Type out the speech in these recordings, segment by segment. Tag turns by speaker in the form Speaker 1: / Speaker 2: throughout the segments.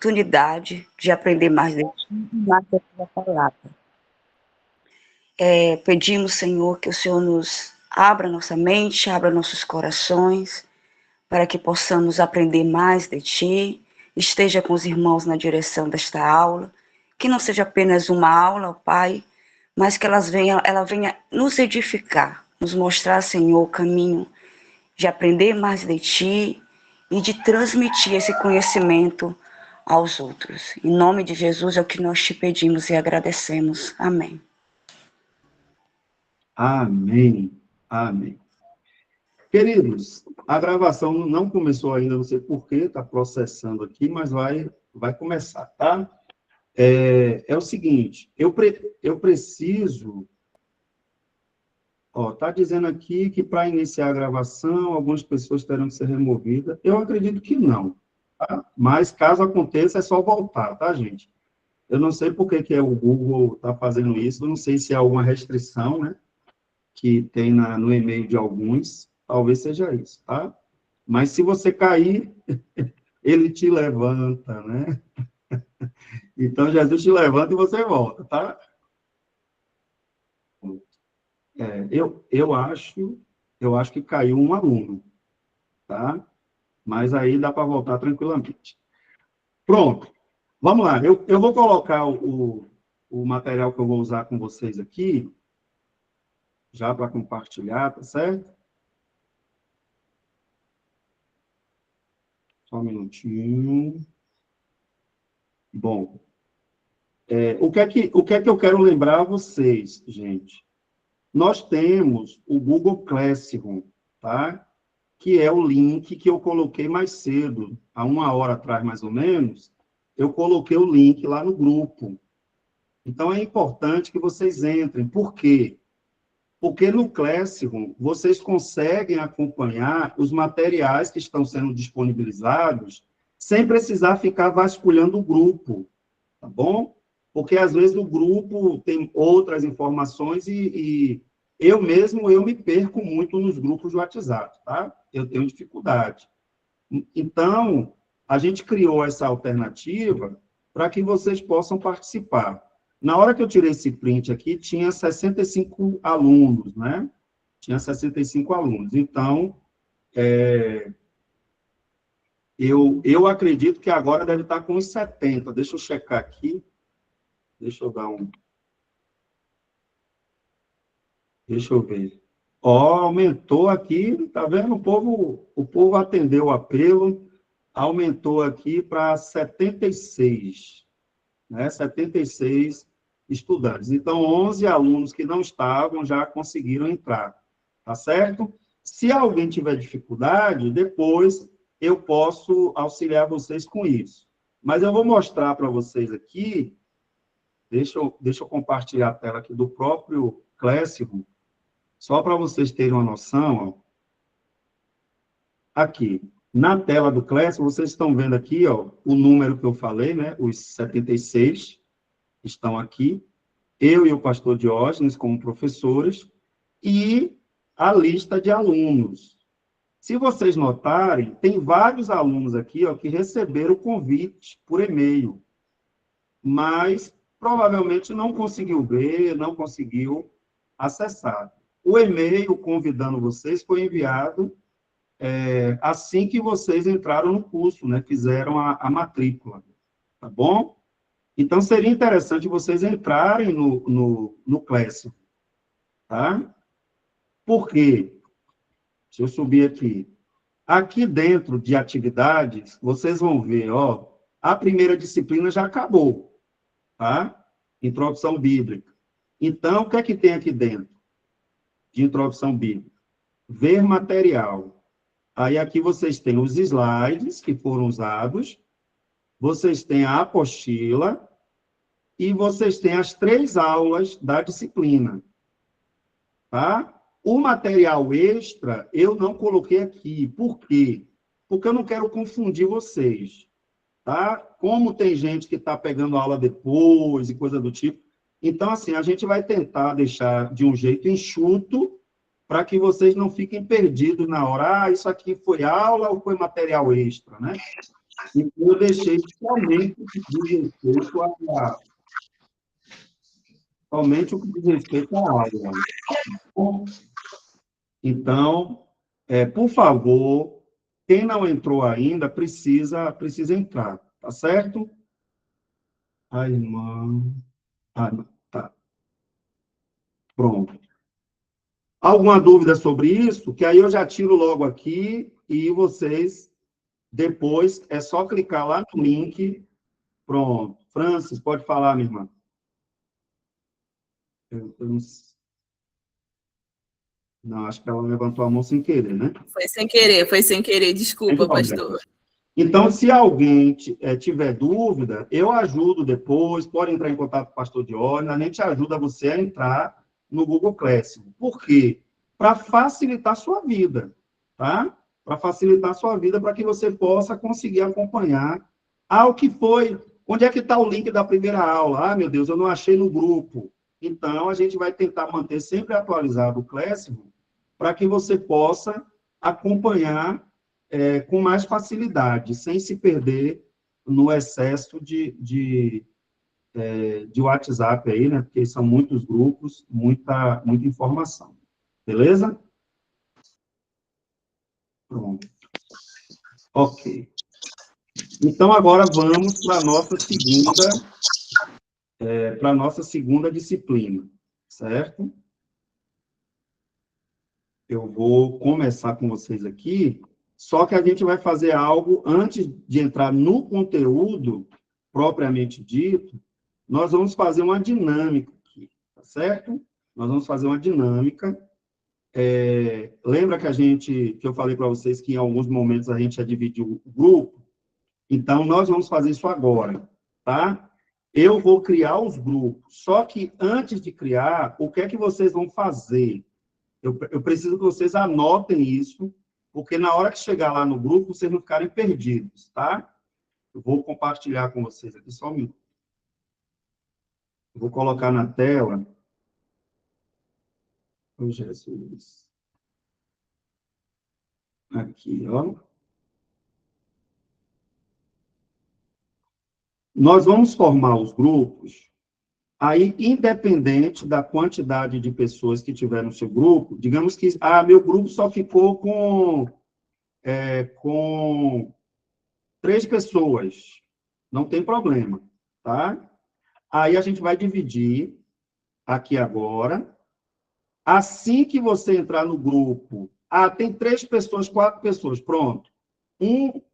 Speaker 1: oportunidade de aprender mais de Ti e mais da Tua palavra. Pedimos, Senhor, que o Senhor nos abra nossa mente, abra nossos corações, para que possamos aprender mais de Ti, esteja com os irmãos na direção desta aula, que não seja apenas uma aula, ó Pai, mas que ela venha nos edificar, nos mostrar, Senhor, o caminho de aprender mais de Ti e de transmitir esse conhecimento aos outros. Em nome de Jesus é o que nós Te pedimos e agradecemos. Amém.
Speaker 2: Amém. Amém. Queridos, a gravação não começou ainda, não sei porquê, está processando aqui, mas vai começar, tá? É o seguinte, eu preciso... Está dizendo aqui que para iniciar a gravação, algumas pessoas terão que ser removidas. Eu acredito que não, tá? Mas caso aconteça, é só voltar, tá, gente? Eu não sei por que o Google está fazendo isso, eu não sei se é alguma restrição, né, que tem no e-mail de alguns, talvez seja isso, tá? Mas se você cair, ele te levanta, né? Então, Jesus te levanta e você volta, tá? Eu acho que caiu um aluno, tá? Mas aí dá para voltar tranquilamente. Pronto, vamos lá. Eu vou colocar o material que eu vou usar com vocês aqui, já para compartilhar, tá certo? Só um minutinho. Bom, o que é que eu quero lembrar a vocês, gente? Nós temos o Google Classroom, tá? Que é o link que eu coloquei mais cedo, há 1 hora atrás, mais ou menos, eu coloquei o link lá no grupo. Então, é importante que vocês entrem. Por quê? Porque no Classroom, vocês conseguem acompanhar os materiais que estão sendo disponibilizados sem precisar ficar vasculhando o grupo, tá bom? Porque, às vezes, o grupo tem outras informações e eu me perco muito nos grupos de WhatsApp, tá? Eu tenho dificuldade. Então, a gente criou essa alternativa para que vocês possam participar. Na hora que eu tirei esse print aqui, tinha 65 alunos, né? Tinha 65 alunos. Então, eu acredito que agora deve estar com uns 70. Deixa eu checar aqui. Deixa eu dar um... Deixa eu ver. Aumentou aqui, tá vendo? O povo atendeu o apelo, aumentou aqui para 76, né? 76 estudantes. Então, 11 alunos que não estavam já conseguiram entrar, tá certo? Se alguém tiver dificuldade, depois eu posso auxiliar vocês com isso. Mas eu vou mostrar para vocês aqui, deixa eu compartilhar a tela aqui do próprio Classroom, só para vocês terem uma noção, ó. Aqui, na tela do Classroom, vocês estão vendo aqui, ó, o número que eu falei, né? Os 76 estão aqui. Eu e o pastor Diógenes como professores e a lista de alunos. Se vocês notarem, tem vários alunos aqui, ó, que receberam o convite por e-mail, mas provavelmente não conseguiu ver, não conseguiu acessar. O e-mail convidando vocês foi enviado assim que vocês entraram no curso, né? Fizeram a matrícula, tá bom? Então, seria interessante vocês entrarem no Classroom, tá? Por quê? Deixa eu subir aqui. Aqui dentro de atividades, vocês vão ver, ó, a primeira disciplina já acabou, tá? Introdução bíblica. Então, o que é que tem aqui dentro de introdução bíblica? Ver material. Aí aqui vocês têm os slides que foram usados, vocês têm a apostila e vocês têm as 3 aulas da disciplina, tá? O material extra eu não coloquei aqui. Por quê? Porque eu não quero confundir vocês, tá? Como tem gente que está pegando aula depois e coisa do tipo. Então, assim, a gente vai tentar deixar de um jeito enxuto para que vocês não fiquem perdidos na hora. Ah, isso aqui foi aula ou foi material extra, né? Então, eu deixei somente o que diz respeito somente o que diz respeito à aula. Então, por favor, quem não entrou ainda precisa entrar, tá certo? Ai, irmã. Ah, tá. Pronto. Alguma dúvida sobre isso? Que aí eu já tiro logo aqui e vocês, depois, é só clicar lá no link. Pronto. Francis, pode falar, minha irmã. Eu não, acho que ela levantou a mão sem querer, né?
Speaker 3: Foi sem querer. Desculpa, pastor.
Speaker 2: Então, se alguém tiver dúvida, eu ajudo depois, pode entrar em contato com o pastor Diógenes, a gente ajuda você a entrar no Google Classroom. Por quê? Para facilitar a sua vida, tá? Para facilitar a sua vida, para que você possa conseguir acompanhar. O que foi? Onde é que está o link da primeira aula? Meu Deus, eu não achei no grupo. Então, a gente vai tentar manter sempre atualizado o Classroom, para que você possa acompanhar com mais facilidade, sem se perder no excesso de WhatsApp aí, né? Porque são muitos grupos, muita informação. Beleza? Pronto. Ok. Então, agora vamos para a nossa segunda disciplina, certo? Eu vou começar com vocês aqui, só que a gente vai fazer algo antes de entrar no conteúdo propriamente dito. Nós vamos fazer uma dinâmica aqui, tá certo? Nós vamos fazer uma dinâmica. Lembra que eu falei para vocês que em alguns momentos a gente ia dividir o grupo? Então, nós vamos fazer isso agora, tá? Eu vou criar os grupos, só que antes de criar, o que é que vocês vão fazer? Eu preciso que vocês anotem isso, porque na hora que chegar lá no grupo, vocês não ficarem perdidos, tá? Eu vou compartilhar com vocês aqui só um minuto. Eu vou colocar na tela. Oh, Jesus. Aqui, ó. Nós vamos formar os grupos, aí, independente da quantidade de pessoas que tiver no seu grupo, digamos que, meu grupo só ficou com 3 pessoas. Não tem problema, tá? Aí a gente vai dividir aqui agora. Assim que você entrar no grupo, tem 3 pessoas, 4 pessoas, pronto.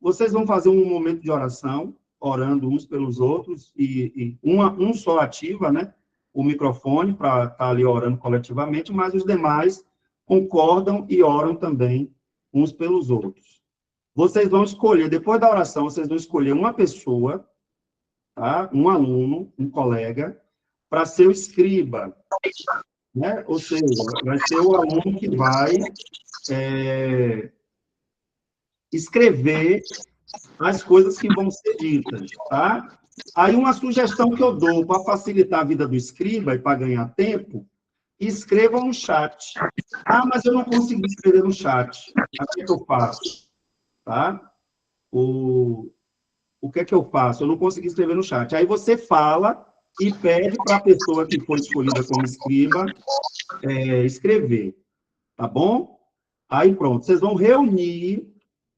Speaker 2: Vocês vão fazer um momento de oração, orando uns pelos outros, e um só ativa, né, o microfone para estar ali orando coletivamente, mas os demais concordam e oram também uns pelos outros. Vocês vão escolher, depois da oração, vocês vão escolher uma pessoa, tá? Um aluno, um colega, para ser o escriba, né? Ou seja, vai ser o aluno que vai escrever as coisas que vão ser ditas, tá? Aí, uma sugestão que eu dou para facilitar a vida do escriba e para ganhar tempo, escreva no chat. Mas eu não consegui escrever no chat. O que é que eu faço? Tá? O que é que eu faço? Eu não consegui escrever no chat. Aí você fala e pede para a pessoa que foi escolhida como escriba escrever. Tá bom? Aí, pronto. Vocês vão reunir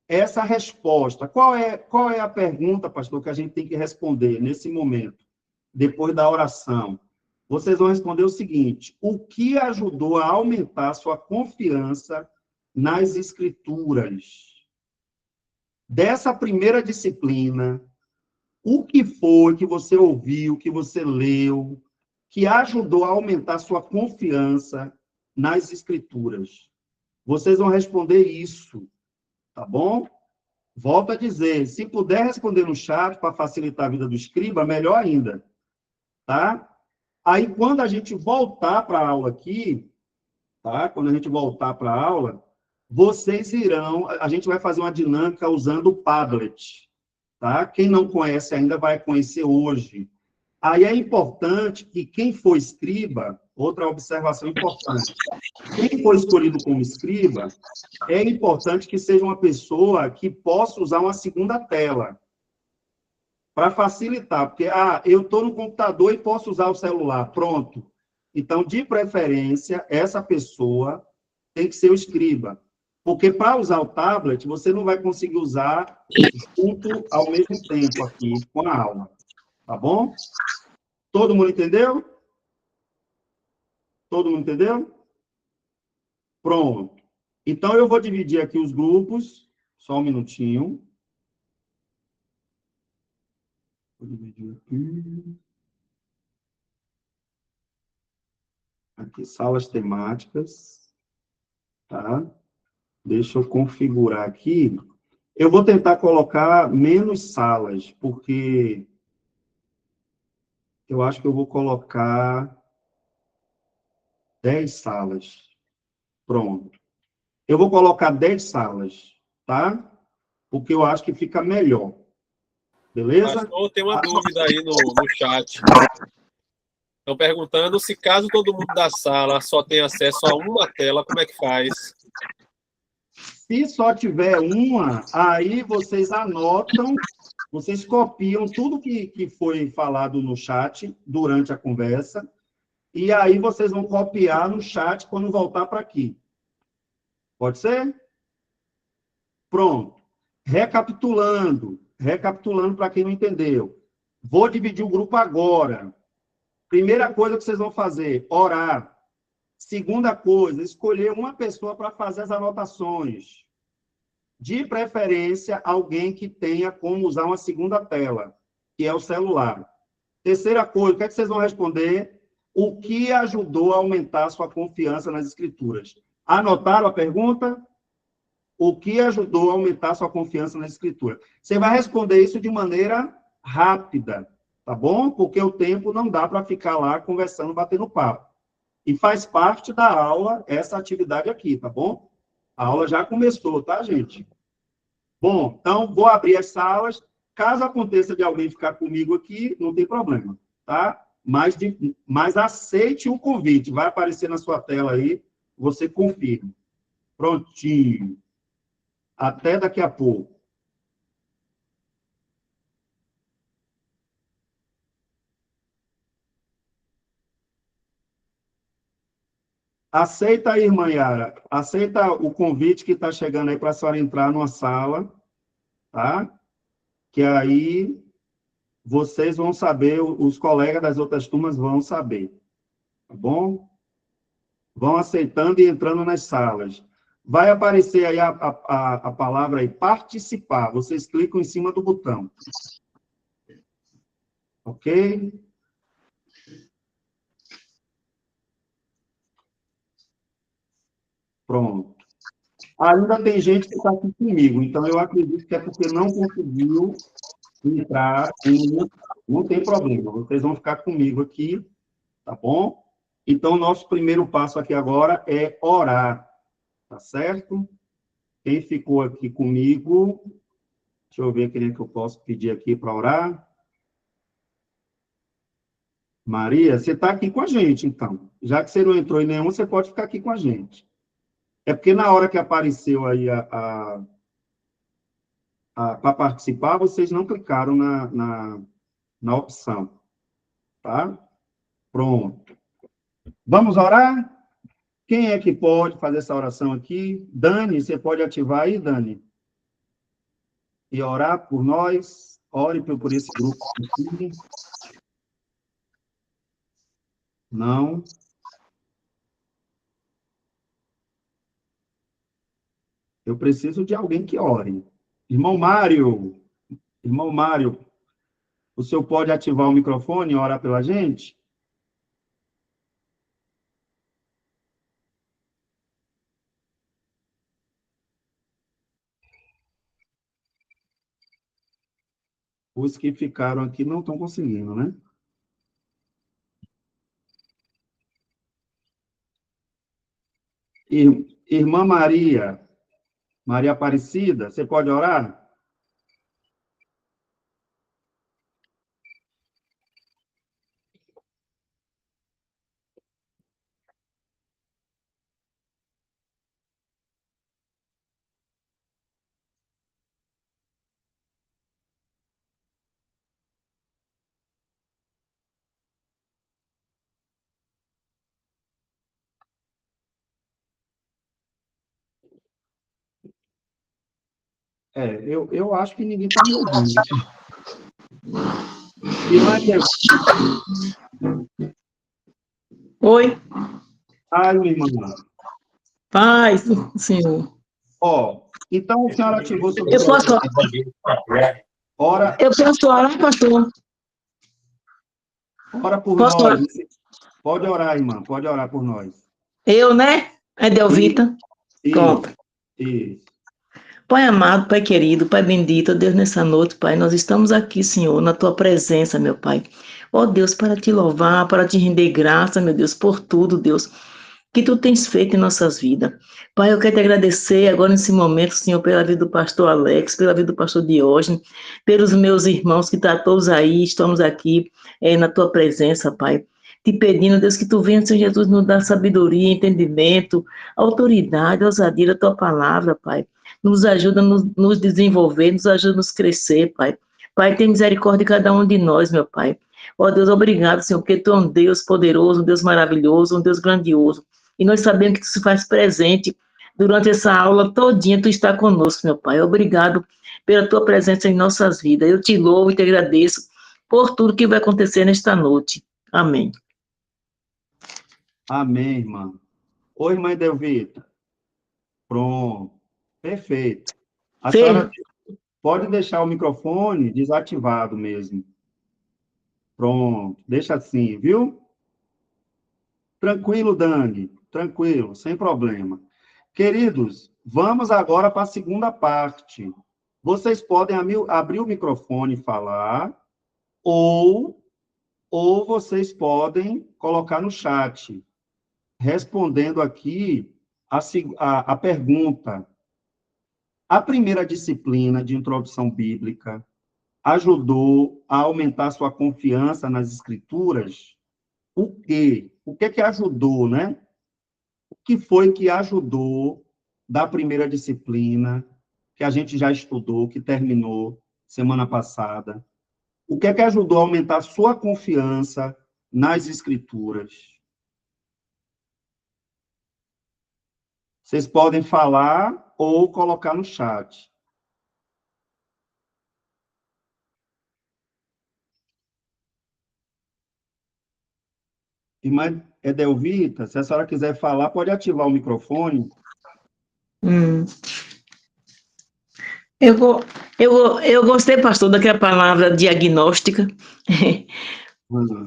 Speaker 2: essa resposta. Qual é a pergunta, pastor, que a gente tem que responder nesse momento, depois da oração? Vocês vão responder o seguinte: o que ajudou a aumentar a sua confiança nas Escrituras? Dessa primeira disciplina, o que foi que você ouviu, que você leu, que ajudou a aumentar a sua confiança nas Escrituras? Vocês vão responder isso, tá bom? Volto a dizer, se puder responder no chat para facilitar a vida do escriba, melhor ainda, tá? Aí, quando a gente voltar para a aula aqui, tá? Quando a gente voltar para a aula, vocês irão, a gente vai fazer uma dinâmica usando o Padlet, tá? Quem não conhece ainda vai conhecer hoje. Aí é importante que quem for escriba, outra observação importante, quem for escolhido como escriba, é importante que seja uma pessoa que possa usar uma segunda tela, para facilitar, porque eu estou no computador e posso usar o celular, pronto. Então, de preferência, essa pessoa tem que ser o escriba, porque para usar o tablet, você não vai conseguir usar junto ao mesmo tempo aqui com a aula, tá bom? Todo mundo entendeu? Todo mundo entendeu? Pronto. Então, eu vou dividir aqui os grupos, só um minutinho. Vou dividir aqui. Aqui, salas temáticas, tá? Deixa eu configurar aqui. Eu vou tentar colocar menos salas, porque eu acho que eu vou colocar 10 salas. Pronto. Eu vou colocar 10 salas, tá? Porque eu acho que fica melhor. Beleza?
Speaker 4: Pastor, tem uma dúvida aí no chat. Estão perguntando se caso todo mundo da sala só tem acesso a uma tela, como é que faz?
Speaker 2: Se só tiver uma, aí vocês anotam, vocês copiam tudo que foi falado no chat durante a conversa, e aí vocês vão copiar no chat quando voltar para aqui. Pode ser? Pronto. Recapitulando para quem não entendeu. Vou dividir o grupo agora. Primeira coisa que vocês vão fazer, orar. Segunda coisa, escolher uma pessoa para fazer as anotações. De preferência, alguém que tenha como usar uma segunda tela, que é o celular. Terceira coisa, o que é que vocês vão responder? O que ajudou a aumentar a sua confiança nas escrituras? Anotaram a pergunta? O que ajudou a aumentar a sua confiança na escritura? Você vai responder isso de maneira rápida, tá bom? Porque o tempo não dá para ficar lá conversando, batendo papo. E faz parte da aula essa atividade aqui, tá bom? A aula já começou, tá, gente? Bom, então vou abrir as salas. Caso aconteça de alguém ficar comigo aqui, não tem problema, tá? Mas aceite o convite. Vai aparecer na sua tela aí, você confirma. Prontinho. Até daqui a pouco. Aceita aí, irmã Yara. Aceita o convite que está chegando aí para a senhora entrar numa sala, tá? Que aí vocês vão saber, os colegas das outras turmas vão saber, tá bom? Vão aceitando e entrando nas salas. Vai aparecer aí a palavra aí, participar. Vocês clicam em cima do botão. Ok? Pronto. Ainda tem gente que está aqui comigo, então eu acredito que é porque não conseguiu entrar em... Não tem problema, vocês vão ficar comigo aqui, tá bom? Então, nosso primeiro passo aqui agora é orar, tá certo? Quem ficou aqui comigo, deixa eu ver quem é que eu posso pedir aqui para orar. Maria, você está aqui com a gente, então. Já que você não entrou em nenhum, você pode ficar aqui com a gente. É porque na hora que apareceu aí para participar, vocês não clicaram na opção, tá? Pronto. Vamos orar? Quem é que pode fazer essa oração aqui? Dani, você pode ativar aí, Dani? E orar por nós? Ore por esse grupo aqui. Não. Eu preciso de alguém que ore. Irmão Mário, o senhor pode ativar o microfone e orar pela gente? Os que ficaram aqui não estão conseguindo, né? Irmã Maria, Maria Aparecida, você pode orar? Eu acho que ninguém está me ouvindo. Irmã Deus.
Speaker 5: Oi,
Speaker 2: Ai, minha irmã.
Speaker 5: paz, senhor.
Speaker 2: Ó, então a senhora ativou seu
Speaker 5: Eu posso,
Speaker 2: microfone. Ora,
Speaker 5: eu posso orar, pastor?
Speaker 2: ora por
Speaker 5: Posso
Speaker 2: nós.
Speaker 5: orar?
Speaker 2: Pode orar, irmã. Pode orar por nós.
Speaker 5: Eu, né? É Delvita.
Speaker 2: Isso,
Speaker 5: Pronto.
Speaker 2: isso.
Speaker 5: Pai amado, Pai querido, Pai bendito, Deus, nessa noite, Pai, nós estamos aqui, Senhor, na Tua presença, meu Pai. Ó Deus, para te louvar, para te render graça, meu Deus, por tudo, Deus, que Tu tens feito em nossas vidas. Pai, eu quero te agradecer agora nesse momento, Senhor, pela vida do pastor Alex, pela vida do pastor Diógenes, pelos meus irmãos que estão todos aí, estamos aqui na Tua presença, Pai. Te pedindo, Deus, que Tu venha, Senhor Jesus, nos dar sabedoria, entendimento, autoridade, ousadia da Tua palavra, Pai. Nos ajuda a nos desenvolver, nos ajuda a nos crescer, Pai. Pai, tem misericórdia de cada um de nós, meu Pai. Ó Deus, obrigado, Senhor, porque Tu é um Deus poderoso, um Deus maravilhoso, um Deus grandioso. E nós sabemos que Tu se faz presente durante essa aula todinha, Tu está conosco, meu Pai. Obrigado pela Tua presença em nossas vidas. Eu te louvo e te agradeço por tudo que vai acontecer nesta noite. Amém.
Speaker 2: Amém, irmã. Oi, irmã Delvita. Pronto. Perfeito. A senhora pode deixar o microfone desativado mesmo. Pronto. Deixa assim, viu? Tranquilo, Dani. Tranquilo, sem problema. Queridos, vamos agora para a segunda parte. Vocês podem abrir o microfone e falar, ou vocês podem colocar no chat, respondendo aqui a pergunta. A primeira disciplina de introdução bíblica ajudou a aumentar sua confiança nas escrituras? O quê? O que ajudou, né? O que foi que ajudou da primeira disciplina, que a gente já estudou, que terminou semana passada? O que ajudou a aumentar sua confiança nas escrituras? Vocês podem falar ou colocar no chat. Irmã Edelvita, se a senhora quiser falar, pode ativar o microfone.
Speaker 5: Hum. Eu gostei, pastor, daquela palavra diagnóstica,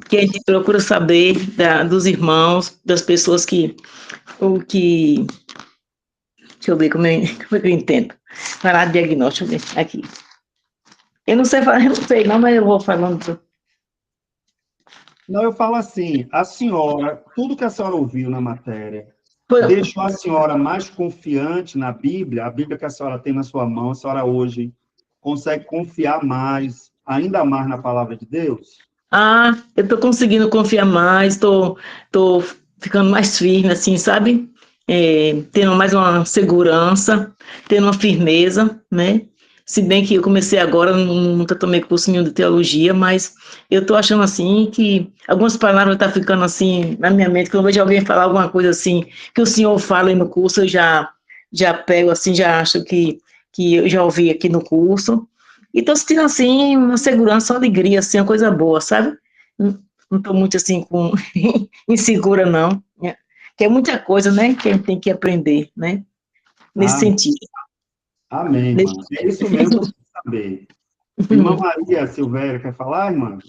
Speaker 5: que a gente procura saber dos irmãos, das pessoas deixa eu ver como é que eu entendo. Falar de diagnóstico, aqui. Eu não sei falar, eu não sei não, mas eu vou falando.
Speaker 2: Não, eu falo assim, a senhora, tudo que a senhora ouviu na matéria,
Speaker 5: Foi,
Speaker 2: deixou a senhora mais confiante na Bíblia, a Bíblia que a senhora tem na sua mão, a senhora hoje consegue confiar mais, ainda mais na palavra de Deus?
Speaker 5: eu estou conseguindo confiar mais, estou ficando mais firme, assim, sabe? Tendo mais uma segurança, tendo uma firmeza, né? Se bem que eu comecei agora, nunca tomei curso nenhum de teologia, mas eu estou achando assim que algumas palavras estão ficando assim na minha mente, quando eu vejo alguém falar alguma coisa assim, que o senhor fala aí no curso, eu já pego assim, já acho que eu já ouvi aqui no curso, e estou sentindo assim uma segurança, uma alegria, assim, uma coisa boa, sabe? Não estou muito assim insegura, não. Que é muita coisa, né, que a gente tem que aprender, né? Nesse sentido.
Speaker 2: Amém, irmã. É isso mesmo que eu preciso saber. Irmã Maria Silvéria, quer falar, irmã?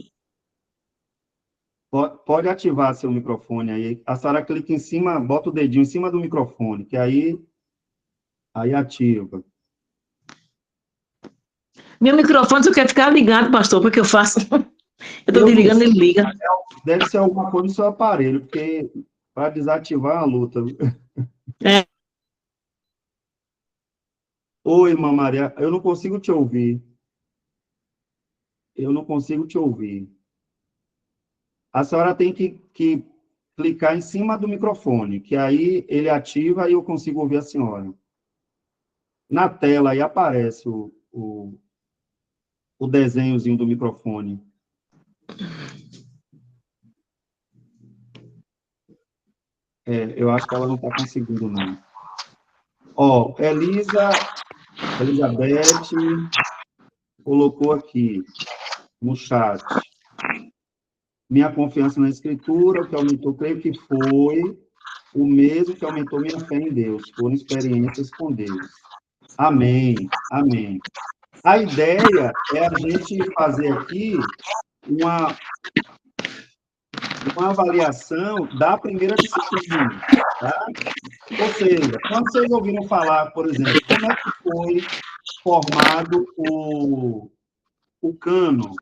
Speaker 2: Pode ativar seu microfone aí. A senhora clica em cima, bota o dedinho em cima do microfone, que aí ativa.
Speaker 5: Meu microfone só quer ficar ligado, pastor, porque eu faço. Eu estou
Speaker 2: Eu não
Speaker 5: desligando,
Speaker 2: sei,
Speaker 5: ele liga.
Speaker 2: deve ser alguma coisa no seu aparelho, porque para desativar é a luta.
Speaker 5: É.
Speaker 2: Oi, irmã Maria, eu não consigo te ouvir. Eu não consigo te ouvir. A senhora tem que clicar em cima do microfone, que aí ele ativa e eu consigo ouvir a senhora. Na tela aí aparece o desenhozinho do microfone. Eu acho que ela não está conseguindo, não. Ó, Elisa Elizabeth colocou aqui no chat. Minha confiança na Escritura, o que aumentou, creio que foi o mesmo que aumentou minha fé em Deus. Foram experiências com Deus. Amém, amém. A ideia é a gente fazer aqui uma avaliação da primeira disciplina, tá? Ou seja, quando vocês ouviram falar, por exemplo, como é que foi formado o cânon,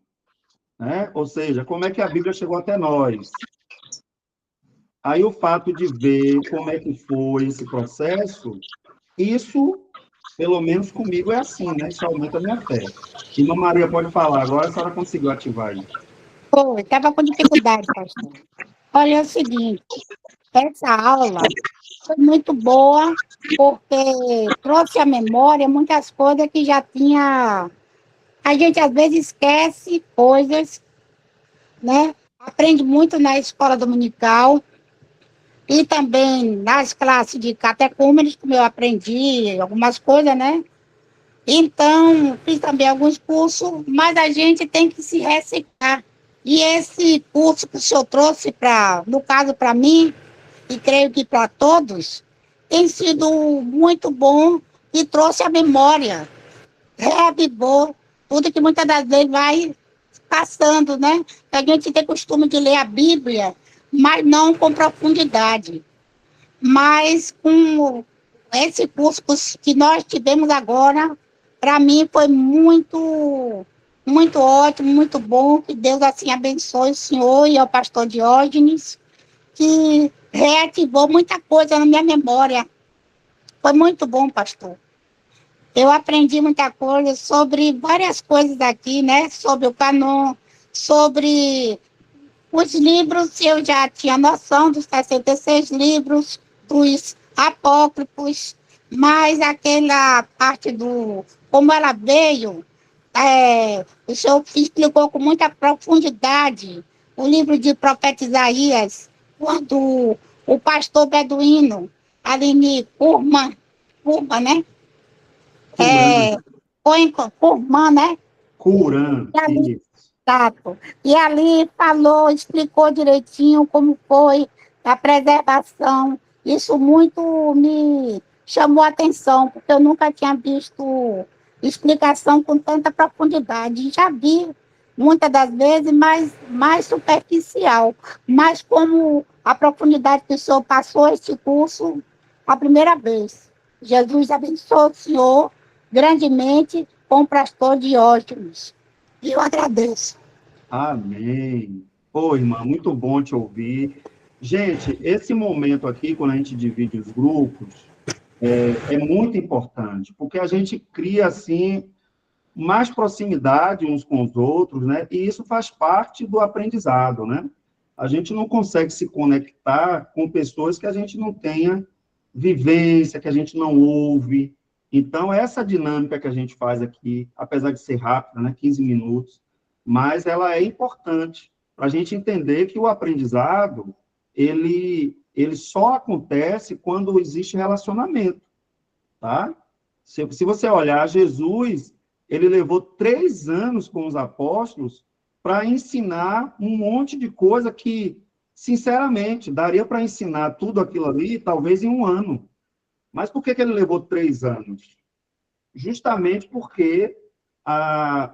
Speaker 2: né? Ou seja, como é que a Bíblia chegou até nós? Aí o fato de ver como é que foi esse processo, isso, pelo menos comigo, é assim, né? Isso aumenta a minha fé. Irmã Maria, pode falar agora, a senhora conseguiu ativar aí.
Speaker 6: Foi, estava com dificuldade, pastor. Olha, é o seguinte, essa aula foi muito boa, porque trouxe à memória muitas coisas que já tinha. A gente às vezes esquece coisas, né? Aprende muito na escola dominical e também nas classes de catecúmenos, como eu aprendi algumas coisas, né? Então, fiz também alguns cursos, mas a gente tem que se reciclar. E esse curso que o senhor trouxe, no caso para mim, e creio que para todos, tem sido muito bom e trouxe a memória, reavivou tudo que muitas das vezes vai passando, né? A gente tem costume de ler a Bíblia, mas não com profundidade. Mas com esse curso que nós tivemos agora, para mim foi muito, muito ótimo, muito bom. Que Deus assim abençoe o senhor e ao pastor Diógenes, que reativou muita coisa na minha memória. Foi muito bom, pastor. Eu aprendi muita coisa sobre várias coisas aqui, né? Sobre o canon, sobre os livros, eu já tinha noção dos 66 livros, dos apócrifos, mas aquela parte como ela veio, o senhor explicou com muita profundidade o livro de profeta Isaías, quando o pastor beduíno, Aline Kurman, né? Kurman, né?
Speaker 2: Curan,
Speaker 6: isso. Exato. E ali falou, explicou direitinho como foi a preservação. Isso muito me chamou a atenção, porque eu nunca tinha visto explicação com tanta profundidade. Já vi muitas das vezes, mas mais superficial. Mas como a profundidade que o senhor passou esse curso a primeira vez. Jesus abençoe o senhor grandemente com o pastor Diógenes. E eu agradeço.
Speaker 2: Amém. Pô, irmã, muito bom te ouvir. Gente, esse momento aqui, quando a gente divide os grupos, é muito importante, porque a gente cria, assim, mais proximidade uns com os outros, né? E isso faz parte do aprendizado, né? A gente não consegue se conectar com pessoas que a gente não tenha vivência, que a gente não ouve. Então, essa dinâmica que a gente faz aqui, apesar de ser rápida, né? 15 minutos, mas ela é importante para a gente entender que o aprendizado, ele só acontece quando existe relacionamento, tá? Se você olhar, Jesus, ele levou 3 anos com os apóstolos para ensinar um monte de coisa que, sinceramente, daria para ensinar tudo aquilo ali, talvez em 1 ano. Mas por que ele levou 3 anos? Justamente porque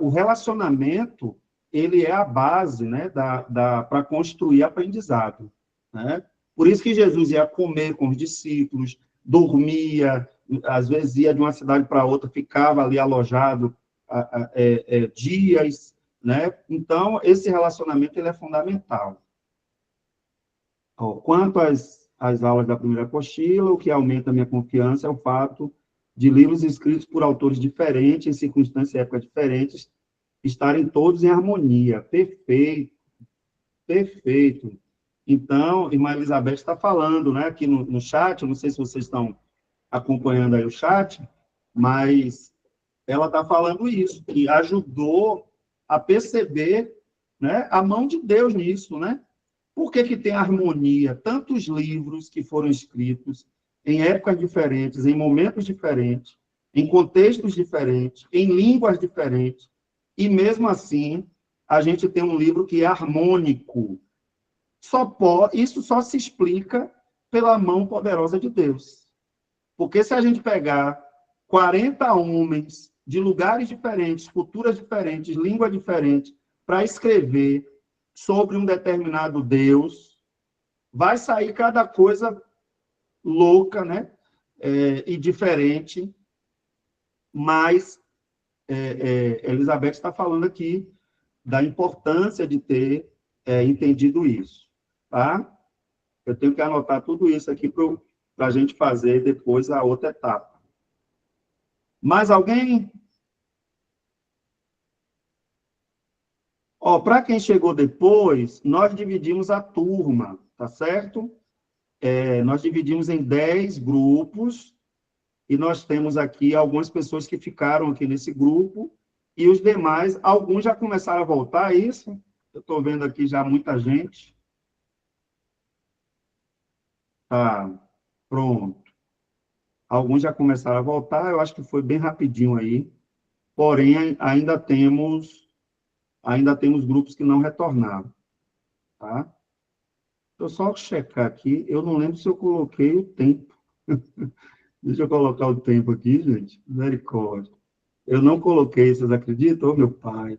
Speaker 2: o relacionamento, ele é a base, né, para construir aprendizado, né? Por isso que Jesus ia comer com os discípulos, dormia, às vezes ia de uma cidade para outra, ficava ali alojado dias, né? Então, esse relacionamento ele é fundamental. Quanto às aulas da primeira apostila, o que aumenta a minha confiança é o fato de livros escritos por autores diferentes, em circunstâncias e épocas diferentes, estarem todos em harmonia. Perfeito, perfeito. Então, irmã Elizabeth está falando, né, aqui no chat, eu não sei se vocês estão acompanhando aí o chat, mas ela está falando isso, que ajudou a perceber, né, a mão de Deus nisso, né? Por que tem harmonia? Tantos livros que foram escritos em épocas diferentes, em momentos diferentes, em contextos diferentes, em línguas diferentes, e mesmo assim, a gente tem um livro que é harmônico. Isso só se explica pela mão poderosa de Deus. Porque se a gente pegar 40 homens de lugares diferentes, culturas diferentes, línguas diferentes, para escrever sobre um determinado Deus, vai sair cada coisa louca, né? E diferente, mas Elizabeth está falando aqui da importância de ter entendido isso, tá? Eu tenho que anotar tudo isso aqui para a gente fazer depois a outra etapa. Mais alguém? Para quem chegou depois, nós dividimos a turma, tá certo? Nós dividimos em 10 grupos, e nós temos aqui algumas pessoas que ficaram aqui nesse grupo, e os demais, alguns já começaram a voltar, é isso? Eu estou vendo aqui já muita gente. Tá, pronto. Alguns já começaram a voltar, eu acho que foi bem rapidinho aí, porém, ainda temos grupos que não retornaram, tá? Deixa eu só checar aqui, eu não lembro se eu coloquei o tempo. Deixa eu colocar o tempo aqui, gente. Misericórdia. Eu não coloquei, vocês acreditam? Ô, meu pai.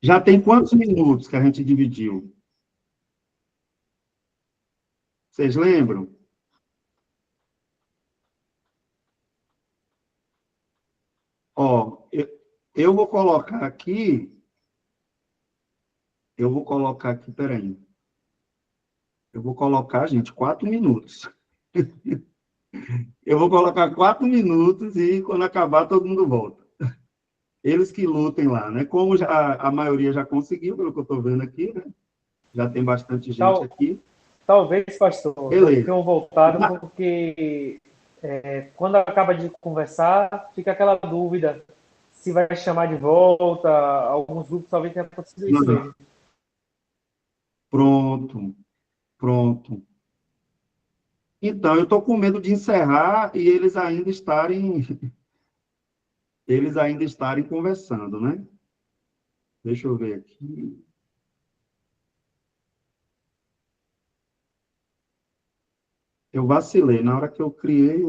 Speaker 2: Já tem quantos minutos que a gente dividiu? Vocês lembram? Ó, eu vou colocar aqui, peraí. Eu vou colocar, gente, 4 minutos. Eu vou colocar 4 minutos e quando acabar todo mundo volta. Eles que lutem lá, né? Como a maioria já conseguiu, pelo que eu estou vendo aqui, né? Já tem bastante gente aqui.
Speaker 7: Talvez, pastor,
Speaker 2: Beleza.
Speaker 7: tenham voltado porque quando acaba de conversar, fica aquela dúvida se vai chamar de volta. Alguns grupos talvez tenha acontecido isso mesmo.
Speaker 2: Pronto. Então, eu estou com medo de encerrar e eles ainda estarem conversando, né? Deixa eu ver aqui. Eu vacilei. Na hora que eu criei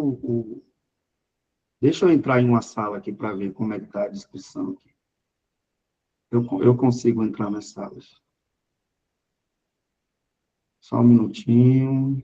Speaker 2: Deixa eu entrar em uma sala aqui para ver como é que está a discussão aqui. Eu consigo entrar nas salas. Só um minutinho.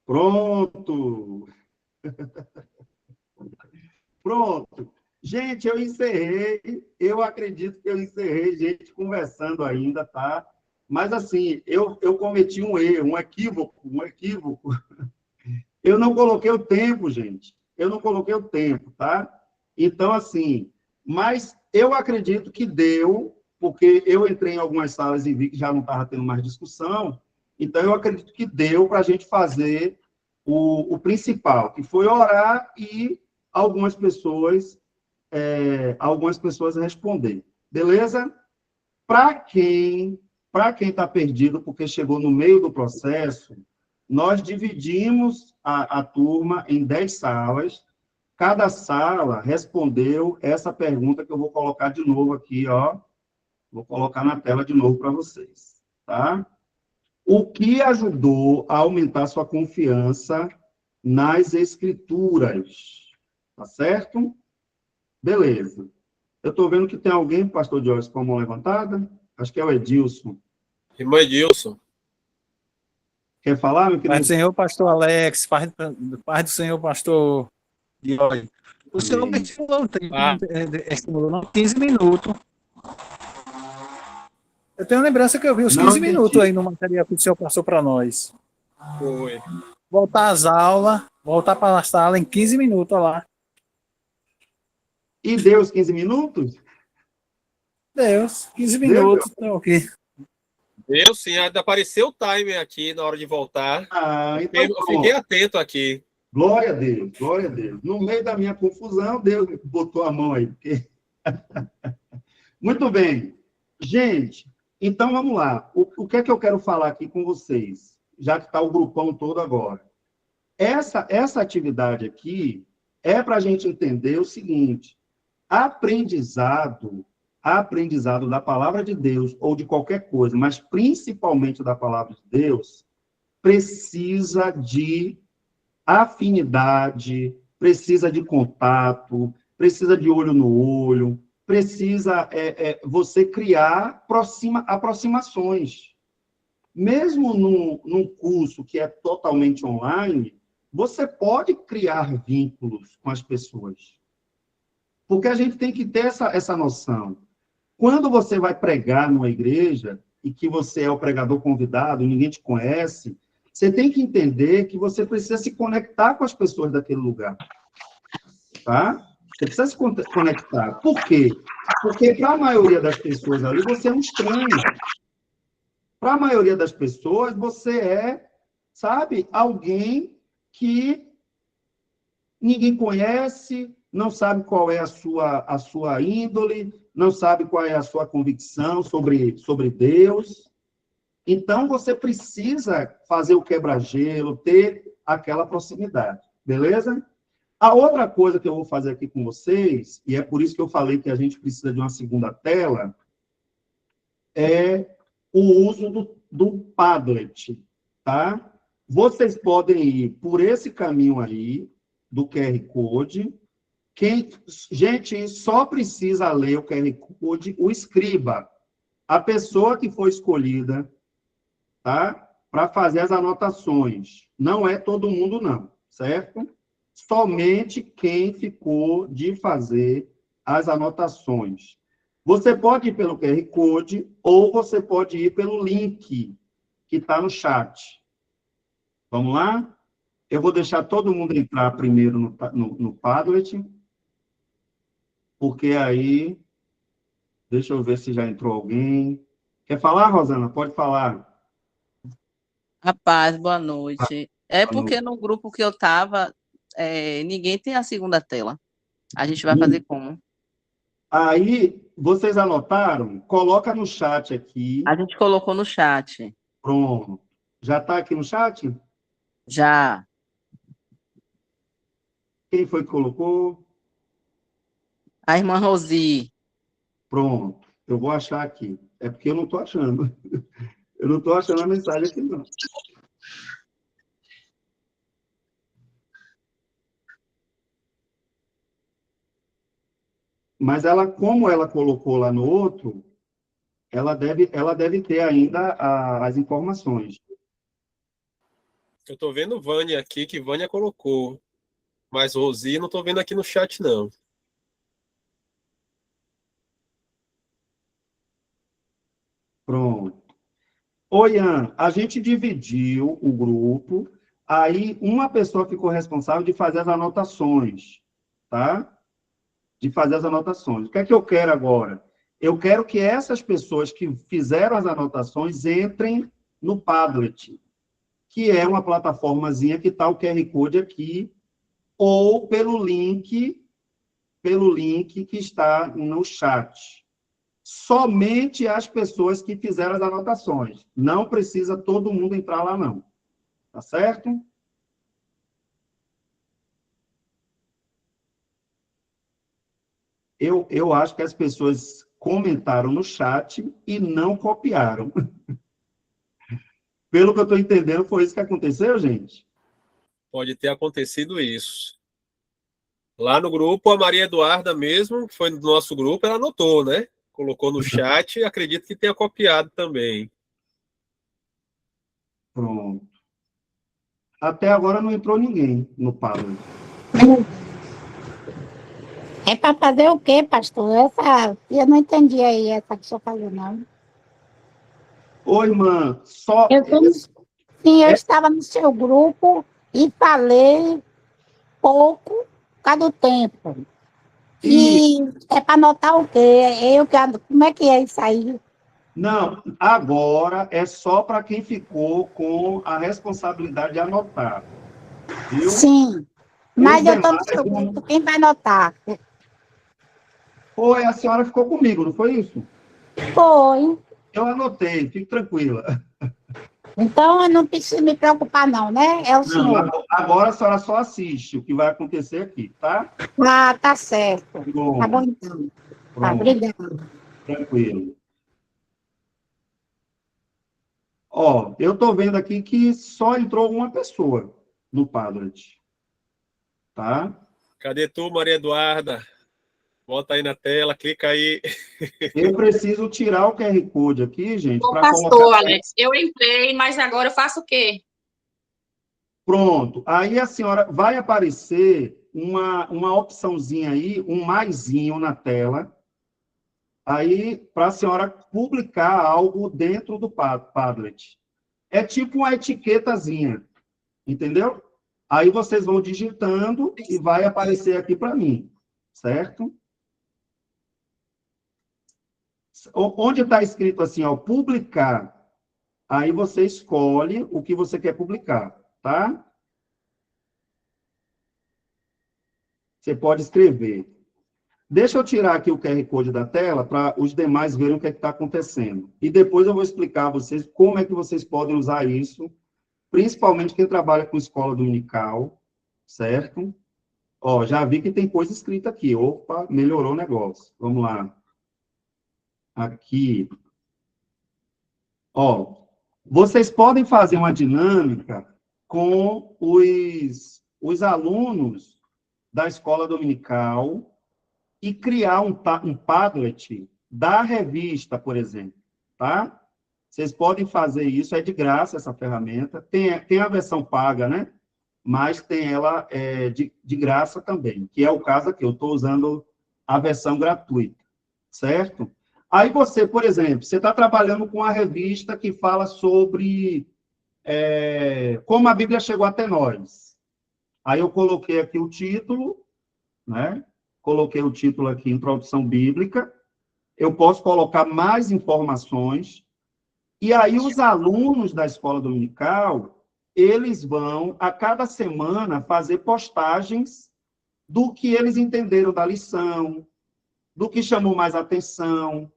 Speaker 2: Pronto. Pronto. Gente, eu encerrei. Eu acredito que eu encerrei, gente, conversando ainda, tá? Mas, assim, eu cometi um erro, um equívoco. Eu não coloquei o tempo, gente. Eu não coloquei o tempo, tá? Então, assim, mas eu acredito que deu porque eu entrei em algumas salas e vi que já não estava tendo mais discussão, então eu acredito que deu para a gente fazer o principal, que foi orar e algumas pessoas responder. Beleza? Para quem está perdido, porque chegou no meio do processo, nós dividimos a turma em 10 salas. Cada sala respondeu essa pergunta que eu vou colocar de novo aqui, ó. Vou colocar na tela de novo para vocês, tá? O que ajudou a aumentar sua confiança nas escrituras? Tá certo? Beleza. Eu estou vendo que tem alguém, pastor Jorge, com a mão levantada. Acho que é o Edilson.
Speaker 4: Irmão Edilson.
Speaker 2: Quer falar, meu querido?
Speaker 8: Pai do Senhor, pastor Alex, Pai do Senhor, pastor Diogo. O senhor me estimulou 15 minutos. Eu tenho lembrança que eu vi os 15 minutos aí no material que o senhor passou para nós.
Speaker 4: Foi.
Speaker 8: Voltar às aulas, voltar para a sala em 15 minutos, olha lá.
Speaker 2: E deu os 15 minutos?
Speaker 8: Deus, 15 minutos. Então, okay.
Speaker 4: Deu sim, apareceu o timer aqui na hora de voltar.
Speaker 2: Então,
Speaker 4: eu fiquei atento aqui.
Speaker 2: Glória a Deus, glória a Deus. No meio da minha confusão, Deus botou a mão aí. Porque... Muito bem. Gente, então vamos lá. O que é que eu quero falar aqui com vocês? Já que está o grupão todo agora. Essa atividade aqui é para a gente entender o seguinte: aprendizado da palavra de Deus, ou de qualquer coisa, mas principalmente da palavra de Deus, precisa de afinidade, precisa de contato, precisa de olho no olho, precisa você criar aproximações. Mesmo num curso que é totalmente online, você pode criar vínculos com as pessoas. Porque a gente tem que ter essa noção. Quando você vai pregar numa igreja, e que você é o pregador convidado, ninguém te conhece, você tem que entender que você precisa se conectar com as pessoas daquele lugar. Tá? Você precisa se conectar. Por quê? Porque para a maioria das pessoas ali, você é um estranho. Para a maioria das pessoas, você é, sabe, alguém que ninguém conhece, não sabe qual é a sua índole, não sabe qual é a sua convicção sobre Deus. Então, você precisa fazer o quebra-gelo, ter aquela proximidade, beleza? A outra coisa que eu vou fazer aqui com vocês, e é por isso que eu falei que a gente precisa de uma segunda tela, é o uso do Padlet, tá? Vocês podem ir por esse caminho aí, do QR Code. Gente, só precisa ler o QR Code, o escriba, a pessoa que foi escolhida, tá? Para fazer as anotações. Não é todo mundo, não, certo? Somente quem ficou de fazer as anotações. Você pode ir pelo QR Code ou você pode ir pelo link que está no chat. Vamos lá? Eu vou deixar todo mundo entrar primeiro no Padlet, porque aí... Deixa eu ver se já entrou alguém. Quer falar, Rosana? Pode falar.
Speaker 3: Rapaz, boa noite. É
Speaker 2: Boa
Speaker 3: porque
Speaker 2: noite.
Speaker 3: no grupo que eu estava, ninguém tem a segunda tela. A gente vai fazer como?
Speaker 2: Aí, vocês anotaram? Coloca no chat aqui.
Speaker 3: A gente colocou no chat.
Speaker 2: Pronto. Já está aqui no chat?
Speaker 3: Já.
Speaker 2: Quem foi que colocou?
Speaker 3: A irmã Rosi.
Speaker 2: Pronto. Eu vou achar aqui. É porque eu não estou achando. Eu não estou achando a mensagem aqui, não. Mas ela, como ela colocou lá no outro, ela deve ter ainda as informações.
Speaker 4: Eu estou vendo Vânia aqui, que Vânia colocou. Mas Rosi não estou vendo aqui no chat, não.
Speaker 2: Pronto. Oi, Ian, a gente dividiu o grupo, aí uma pessoa ficou responsável de fazer as anotações, tá? De fazer as anotações. O que é que eu quero agora? Eu quero que essas pessoas que fizeram as anotações entrem no Padlet, que é uma plataformazinha que está o QR Code aqui, ou pelo link que está no chat. Somente as pessoas que fizeram as anotações. Não precisa todo mundo entrar lá, não. Tá certo? Eu acho que as pessoas comentaram no chat e não copiaram. Pelo que eu estou entendendo, foi isso que aconteceu, gente?
Speaker 4: Pode ter acontecido isso. Lá no grupo, a Maria Eduarda mesmo, que foi do nosso grupo, ela anotou, né? Colocou no chat e acredito que tenha copiado também.
Speaker 2: Pronto. Até agora não entrou ninguém no Padlet.
Speaker 6: É para fazer o quê, pastor? Eu não entendi aí essa que o senhor falou, não.
Speaker 2: Ô, irmã, só...
Speaker 6: Sim, eu estava no seu grupo e falei pouco por causa do tempo. E é para anotar o quê? Como é que é isso aí?
Speaker 2: Não, agora é só para quem ficou com a responsabilidade de anotar. Viu?
Speaker 6: Sim, mas eu estou no
Speaker 2: demais
Speaker 6: seu grupo, quem vai anotar?
Speaker 2: Foi, a senhora ficou comigo, não foi isso?
Speaker 6: Foi.
Speaker 2: Eu anotei, fique tranquila.
Speaker 6: Então eu não preciso me preocupar, não, né? É o
Speaker 2: Não,
Speaker 6: senhor.
Speaker 2: agora a senhora só assiste o que vai acontecer aqui, tá?
Speaker 6: Ah, tá certo.
Speaker 2: Bom,
Speaker 6: Tá bom, então. Tá,
Speaker 2: pronto,
Speaker 6: obrigada.
Speaker 2: tranquilo. Ó, eu estou vendo aqui que só entrou uma pessoa no Padlet, tá?
Speaker 4: Cadê tu, Maria Eduarda? Bota aí na tela, clica aí.
Speaker 2: Eu preciso tirar o QR Code aqui, gente, para
Speaker 9: Pastor,
Speaker 2: colocar...
Speaker 9: Alex, eu entrei, mas agora eu faço o quê?
Speaker 2: Pronto. Aí a senhora vai aparecer uma opçãozinha aí, um maisinho na tela, aí para a senhora publicar algo dentro do Padlet. É tipo uma etiquetazinha, entendeu? Aí vocês vão digitando e vai aparecer aqui para mim, certo? Onde está escrito assim, ó, publicar, aí você escolhe o que você quer publicar, tá? Você pode escrever. Deixa eu tirar aqui o QR Code da tela para os demais verem o que está acontecendo. E depois eu vou explicar a vocês como é que vocês podem usar isso, principalmente quem trabalha com escola dominical, certo? Ó, já vi que tem coisa escrita aqui. Opa, melhorou o negócio. Vamos lá. Aqui. Ó, vocês podem fazer uma dinâmica com os alunos da escola dominical e criar um Padlet da revista, por exemplo, tá? Vocês podem fazer isso, é de graça essa ferramenta. Tem a versão paga, né? Mas tem ela de graça também, que é o caso aqui. Eu estou usando a versão gratuita, certo? Aí você, por exemplo, você está trabalhando com uma revista que fala sobre como a Bíblia chegou até nós. Aí eu coloquei aqui o título, né? Coloquei o título aqui, Introdução Bíblica. Eu posso colocar mais informações. E aí os alunos da escola dominical, eles vão, a cada semana, fazer postagens do que eles entenderam da lição, do que chamou mais atenção,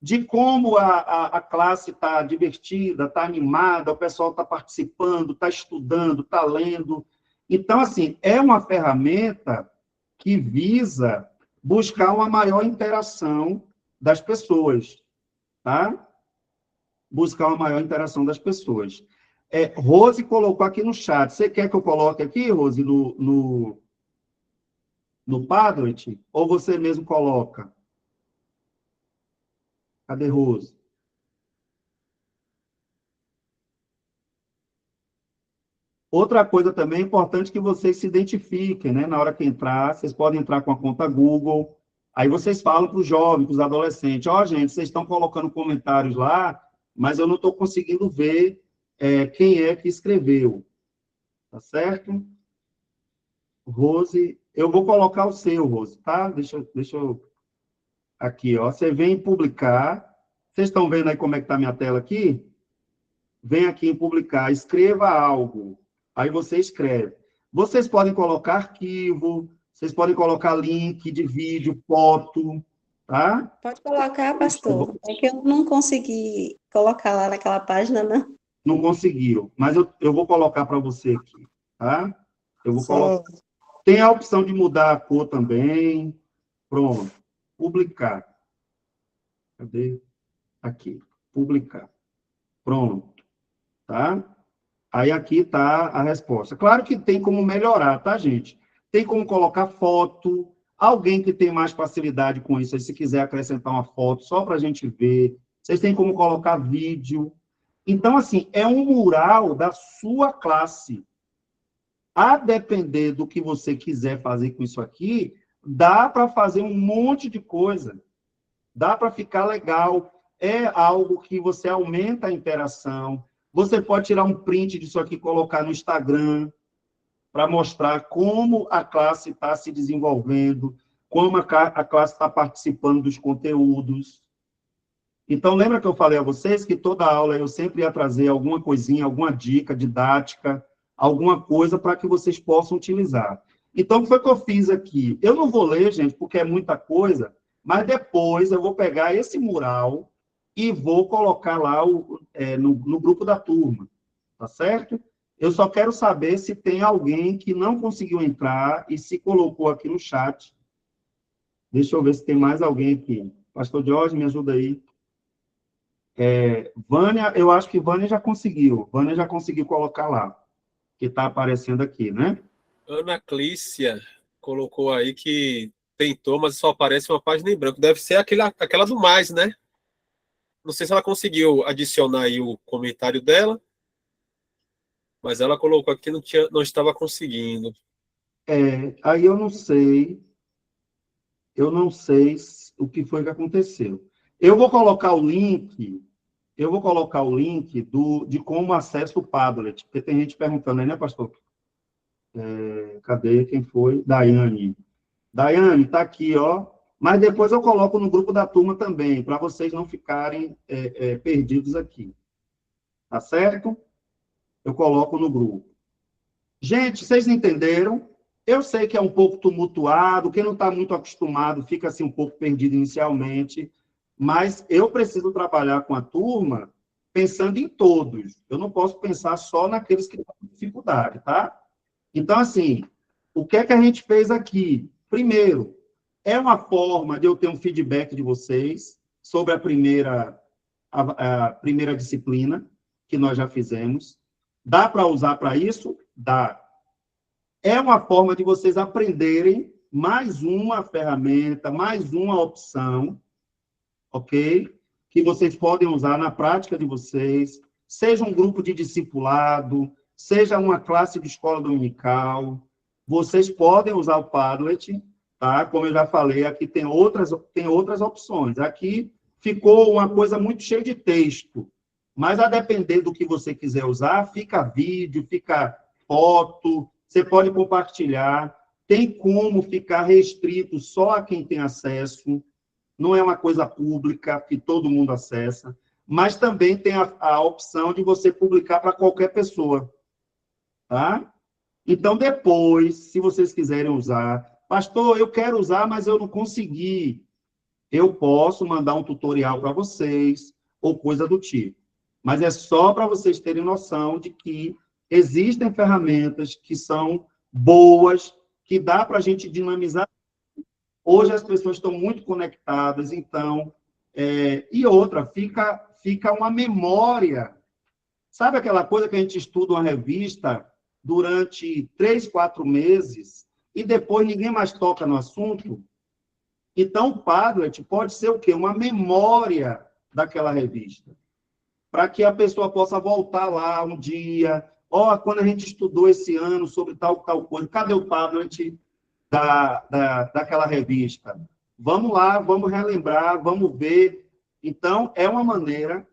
Speaker 2: de como a classe está divertida, está animada, o pessoal está participando, está estudando, está lendo. Então, assim, é uma ferramenta que visa buscar uma maior interação das pessoas, tá? Buscar uma maior interação das pessoas. Rose colocou aqui no chat. Você quer que eu coloque aqui, Rose, no Padlet? Ou você mesmo coloca? Cadê Rose? Outra coisa também é importante que vocês se identifiquem, né? Na hora que entrar, vocês podem entrar com a conta Google. Aí vocês falam para os jovens, para os adolescentes, ó, gente, vocês estão colocando comentários lá, mas eu não estou conseguindo ver quem é que escreveu. Tá certo? Rose, eu vou colocar o seu, Rose, tá? Deixa eu Aqui, ó, você vem em publicar. Vocês estão vendo aí como é que está a minha tela aqui? Vem aqui em publicar, escreva algo. Aí você escreve. Vocês podem colocar arquivo, vocês podem colocar link de vídeo, foto, tá?
Speaker 10: Pode colocar, pastor. É que eu não consegui colocar lá naquela página, não.
Speaker 2: Não conseguiu, mas eu vou colocar para você aqui, tá? Eu vou colocar. Tem a opção de mudar a cor também. Pronto. Publicar. Cadê? Aqui. Publicar. Pronto. Tá? Aí aqui está a resposta. Claro que tem como melhorar, tá, gente? Tem como colocar foto. Alguém que tem mais facilidade com isso, aí, se quiser acrescentar uma foto, só para a gente ver. Vocês têm como colocar vídeo. Então, assim, é um mural da sua classe. A depender do que você quiser fazer com isso aqui, dá para fazer um monte de coisa. Dá para ficar legal. É algo que você aumenta a interação. Você pode tirar um print disso aqui e colocar no Instagram para mostrar como a classe está se desenvolvendo, como a classe está participando dos conteúdos. Então, lembra que eu falei a vocês que toda aula eu sempre ia trazer alguma coisinha, alguma dica didática, alguma coisa para que vocês possam utilizar. Então, o que foi que eu fiz aqui? Eu não vou ler, gente, porque é muita coisa, mas depois eu vou pegar esse mural e vou colocar lá no grupo da turma, tá certo? Eu só quero saber se tem alguém que não conseguiu entrar e se colocou aqui no chat. Deixa eu ver se tem mais alguém aqui. Pastor Jorge, me ajuda aí. Vânia, eu acho que Vânia já conseguiu. Vânia já conseguiu colocar lá, que está aparecendo aqui, né?
Speaker 4: Ana Clícia colocou aí que tentou, mas só aparece uma página em branco. Deve ser aquela do mais, né? Não sei se ela conseguiu adicionar aí o comentário dela, mas ela colocou aqui que não estava conseguindo.
Speaker 2: Aí eu não sei o que foi que aconteceu. Eu vou colocar o link de como acessa o Padlet, porque tem gente perguntando aí, né, pastor? Cadê? Quem foi? Daiane. Daiane, está aqui, ó. Mas depois eu coloco no grupo da turma também, para vocês não ficarem perdidos aqui. Tá certo? Eu coloco no grupo. Gente, vocês entenderam? Eu sei que é um pouco tumultuado, quem não está muito acostumado fica assim um pouco perdido inicialmente, mas eu preciso trabalhar com a turma pensando em todos. Eu não posso pensar só naqueles que estão com dificuldade, tá? Então, assim, o que é que a gente fez aqui? Primeiro, é uma forma de eu ter um feedback de vocês sobre a primeira disciplina que nós já fizemos. Dá para usar para isso? Dá. É uma forma de vocês aprenderem mais uma ferramenta, mais uma opção, ok? Que vocês podem usar na prática de vocês, seja um grupo de discipulado, seja uma classe de escola dominical, vocês podem usar o Padlet, tá? Como eu já falei, aqui tem outras opções. Aqui ficou uma coisa muito cheia de texto, mas a depender do que você quiser usar, fica vídeo, fica foto, você pode compartilhar, tem como ficar restrito só a quem tem acesso, não é uma coisa pública que todo mundo acessa, mas também tem a opção de você publicar para qualquer pessoa, tá? Então, depois, se vocês quiserem usar, pastor, eu quero usar, mas eu não consegui, eu posso mandar um tutorial para vocês, ou coisa do tipo. Mas é só para vocês terem noção de que existem ferramentas que são boas, que dá para a gente dinamizar. Hoje as pessoas estão muito conectadas, então... e outra, fica uma memória. Sabe aquela coisa que a gente estuda uma revista durante 3, 4 meses e depois ninguém mais toca no assunto? Então, o Padlet pode ser o quê? Uma memória daquela revista, para que a pessoa possa voltar lá um dia, quando a gente estudou esse ano sobre tal coisa, cadê o Padlet daquela revista? Vamos lá, vamos relembrar, vamos ver. Então, é uma maneira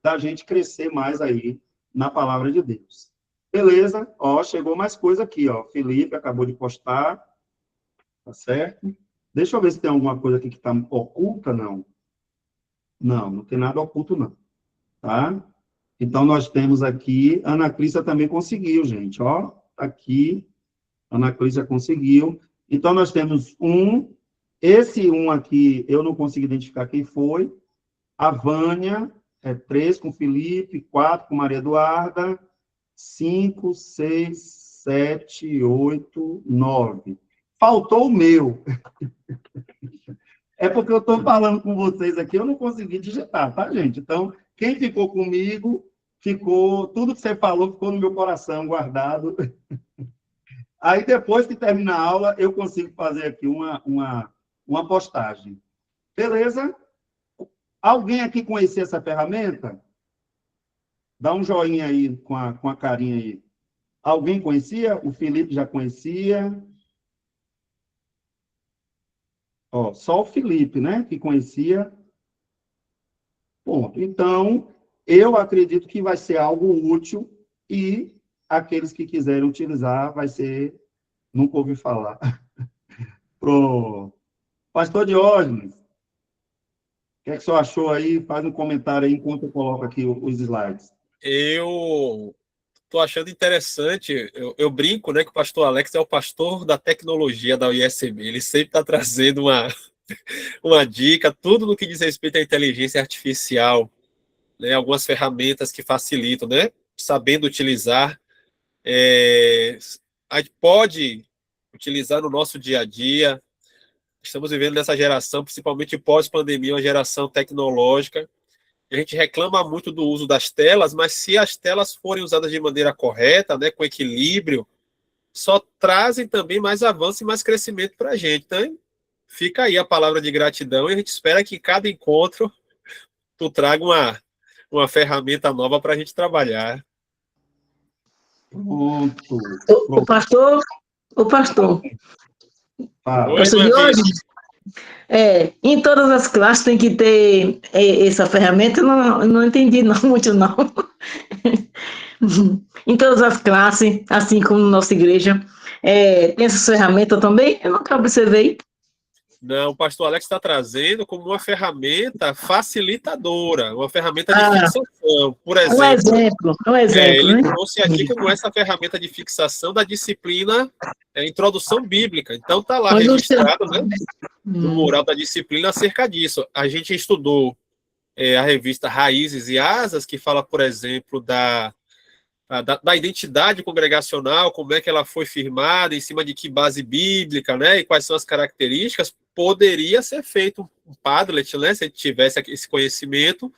Speaker 2: da gente crescer mais aí na palavra de Deus. Beleza? Chegou mais coisa aqui, ó. Felipe acabou de postar. Tá certo? Deixa eu ver se tem alguma coisa aqui que está oculta, não. Não tem nada oculto, não. Tá? Então, nós temos aqui, Ana Clícia também conseguiu, gente, ó, aqui, Ana Clícia conseguiu. Então, nós temos esse aqui, eu não consigo identificar quem foi, a Vânia, 3 com Felipe, 4 com Maria Eduarda, 5, 6, 7, 8, 9. Faltou o meu. É porque eu estou falando com vocês aqui, eu não consegui digitar, tá, gente? Então, quem ficou comigo, tudo que você falou ficou no meu coração guardado. Aí, depois que termina a aula, eu consigo fazer aqui uma postagem. Beleza? Alguém aqui conhecia essa ferramenta? Dá um joinha aí com a carinha aí. Alguém conhecia? O Felipe já conhecia. Ó, só o Felipe, né, que conhecia. Ponto. Então, eu acredito que vai ser algo útil e aqueles que quiserem utilizar vai ser... Nunca ouvi falar. Pro Pastor Diógenes, o que é que o senhor achou aí? Faz um comentário aí enquanto eu coloco aqui os slides.
Speaker 4: Eu estou achando interessante, eu brinco, né, que o pastor Alex é o pastor da tecnologia da ISB, ele sempre está trazendo uma dica, tudo no que diz respeito à inteligência artificial, né, algumas ferramentas que facilitam, né, sabendo utilizar, a gente pode utilizar no nosso dia a dia. Estamos vivendo nessa geração, principalmente pós-pandemia, uma geração tecnológica. A gente reclama muito do uso das telas, mas se as telas forem usadas de maneira correta, né, com equilíbrio, só trazem também mais avanço e mais crescimento para a gente. Então, fica aí a palavra de gratidão e a gente espera que cada encontro tu traga uma ferramenta nova para a gente trabalhar.
Speaker 2: Pronto.
Speaker 5: O pastor, pastor de hoje, em todas as classes tem que ter essa ferramenta. Eu não entendi muito, não. Em todas as classes, assim como na nossa igreja, tem essa ferramenta também? Eu nunca observei.
Speaker 4: Não, o pastor Alex está trazendo como uma ferramenta facilitadora, uma ferramenta de fixação. Por exemplo,
Speaker 5: um exemplo,
Speaker 4: ele
Speaker 5: né?
Speaker 4: trouxe aqui como essa ferramenta de fixação da disciplina Introdução Bíblica. Então, está lá registrado, né, no mural da disciplina acerca disso. A gente estudou a revista Raízes e Asas, que fala, por exemplo, da identidade congregacional, como é que ela foi firmada, em cima de que base bíblica, né, e quais são as características. Poderia ser feito um Padlet, né, se ele tivesse esse conhecimento,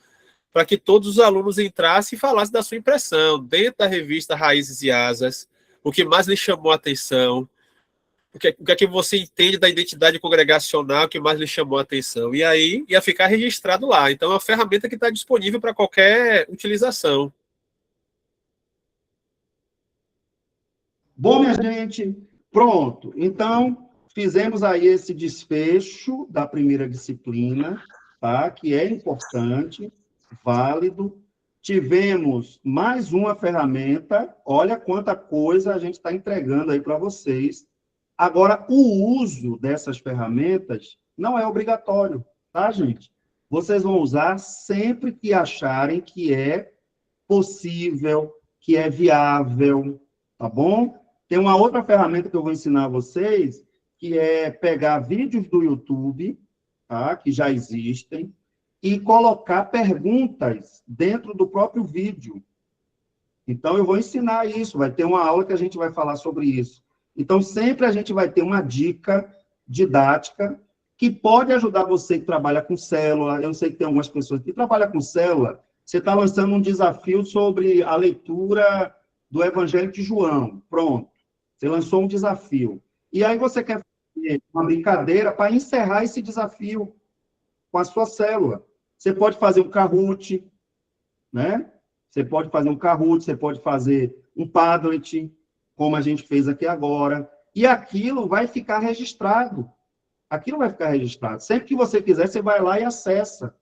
Speaker 4: para que todos os alunos entrassem e falassem da sua impressão, dentro da revista Raízes e Asas, o que mais lhe chamou a atenção, o que é que você entende da identidade congregacional que mais lhe chamou a atenção, e aí ia ficar registrado lá. Então, é uma ferramenta que está disponível para qualquer utilização.
Speaker 2: Bom, minha gente, pronto. Então, fizemos aí esse desfecho da primeira disciplina, tá? Que é importante, válido. Tivemos mais uma ferramenta. Olha quanta coisa a gente está entregando aí para vocês. Agora, o uso dessas ferramentas não é obrigatório, tá, gente? Vocês vão usar sempre que acharem que é possível, que é viável, tá bom? Tem uma outra ferramenta que eu vou ensinar a vocês, que é pegar vídeos do YouTube, tá? Que já existem, e colocar perguntas dentro do próprio vídeo. Então, eu vou ensinar isso, vai ter uma aula que a gente vai falar sobre isso. Então, sempre a gente vai ter uma dica didática que pode ajudar você que trabalha com célula. Eu sei que tem algumas pessoas que trabalham com célula. Você está lançando um desafio sobre a leitura do Evangelho de João. Pronto. Você lançou um desafio. E aí você quer fazer uma brincadeira para encerrar esse desafio com a sua célula. Você pode fazer um Kahoot, né? Você pode fazer um Kahoot, você pode fazer um Padlet, como a gente fez aqui agora. E aquilo vai ficar registrado. Aquilo vai ficar registrado. Sempre que você quiser, você vai lá e acessa,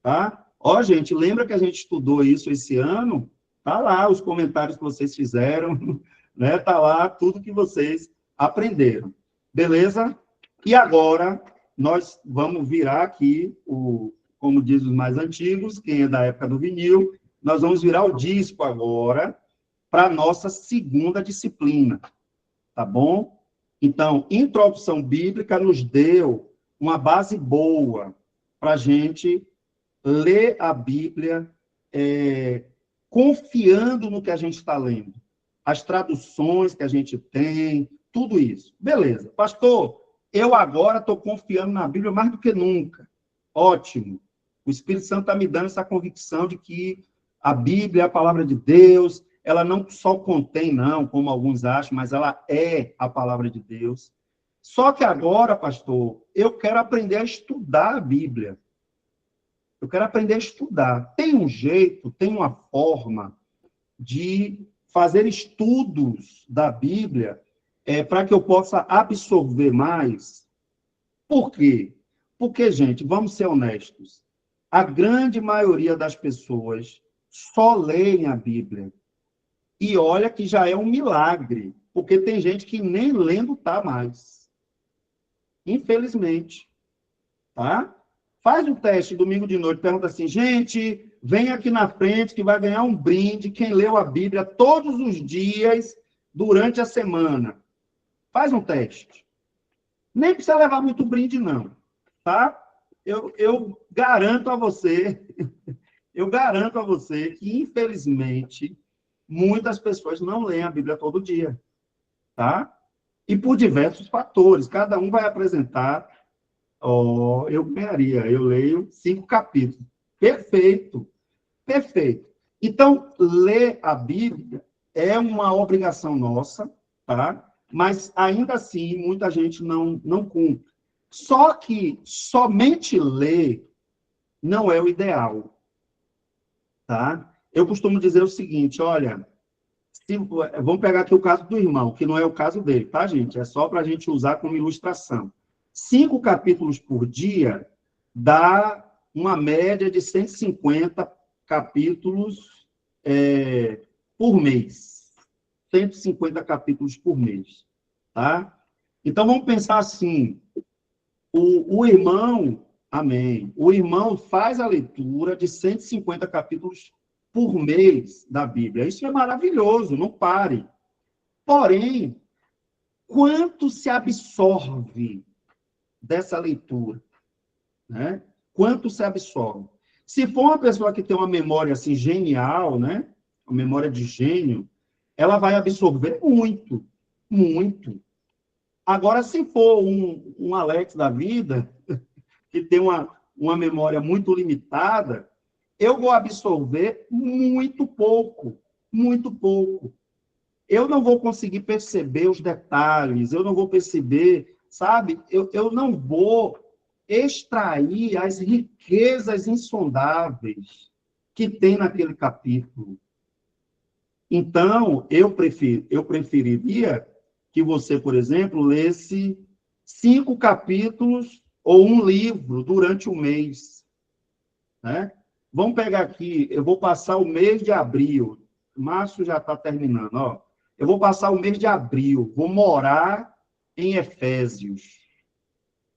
Speaker 2: tá? Ó, gente, lembra que a gente estudou isso esse ano? Tá lá os comentários que vocês fizeram, né? Tá lá tudo que vocês aprenderam. Beleza? E agora, nós vamos virar aqui, como diz os mais antigos, quem é da época do vinil, nós vamos virar o disco agora para a nossa segunda disciplina, tá bom? Então, introdução bíblica nos deu uma base boa para a gente ler a Bíblia confiando no que a gente está lendo. As traduções que a gente tem, tudo isso. Beleza. Pastor, eu agora estou confiando na Bíblia mais do que nunca. Ótimo. O Espírito Santo está me dando essa convicção de que a Bíblia é a palavra de Deus, ela não só contém, não, como alguns acham, mas ela é a palavra de Deus. Só que agora, pastor, eu quero aprender a estudar a Bíblia. Eu quero aprender a estudar. Tem um jeito, tem uma forma de fazer estudos da Bíblia para que eu possa absorver mais. Por quê? Porque, gente, vamos ser honestos, a grande maioria das pessoas só leem a Bíblia. E olha que já é um milagre, porque tem gente que nem lendo tá mais. Infelizmente. Tá? Faz um teste domingo de noite, pergunta assim, gente, vem aqui na frente que vai ganhar um brinde quem leu a Bíblia todos os dias durante a semana. Faz um teste. Nem precisa levar muito brinde, não. Tá? Eu garanto a você, que, infelizmente, muitas pessoas não leem a Bíblia todo dia, tá? E por diversos fatores. Cada um vai apresentar, eu ganharia, eu leio 5 capítulos. Perfeito, perfeito. Então, ler a Bíblia é uma obrigação nossa, tá? Mas, ainda assim, muita gente não cumpre. Só que somente ler não é o ideal, tá? Eu costumo dizer o seguinte, olha, vamos pegar aqui o caso do irmão, que não é o caso dele, tá, gente? É só para a gente usar como ilustração. 5 capítulos por dia dá uma média de 150 capítulos por mês. 150 capítulos por mês, tá? Então, vamos pensar assim, o irmão, amém, o irmão faz a leitura de 150 capítulos por mês da Bíblia. Isso é maravilhoso, não pare. Porém, quanto se absorve dessa leitura? Né? Quanto se absorve? Se for uma pessoa que tem uma memória assim, genial, né? Uma memória de gênio, ela vai absorver muito, muito. Agora, se for um Alex da vida, que tem uma memória muito limitada, eu vou absorver muito pouco, muito pouco. Eu não vou conseguir perceber os detalhes, eu não vou perceber, sabe? Eu não vou extrair as riquezas insondáveis que tem naquele capítulo. Então, eu preferiria que você, por exemplo, lesse 5 capítulos ou um livro durante o mês, né? Vamos pegar aqui, eu vou passar o mês de abril, março já está terminando, ó. Eu vou passar o mês de abril, vou morar em Efésios.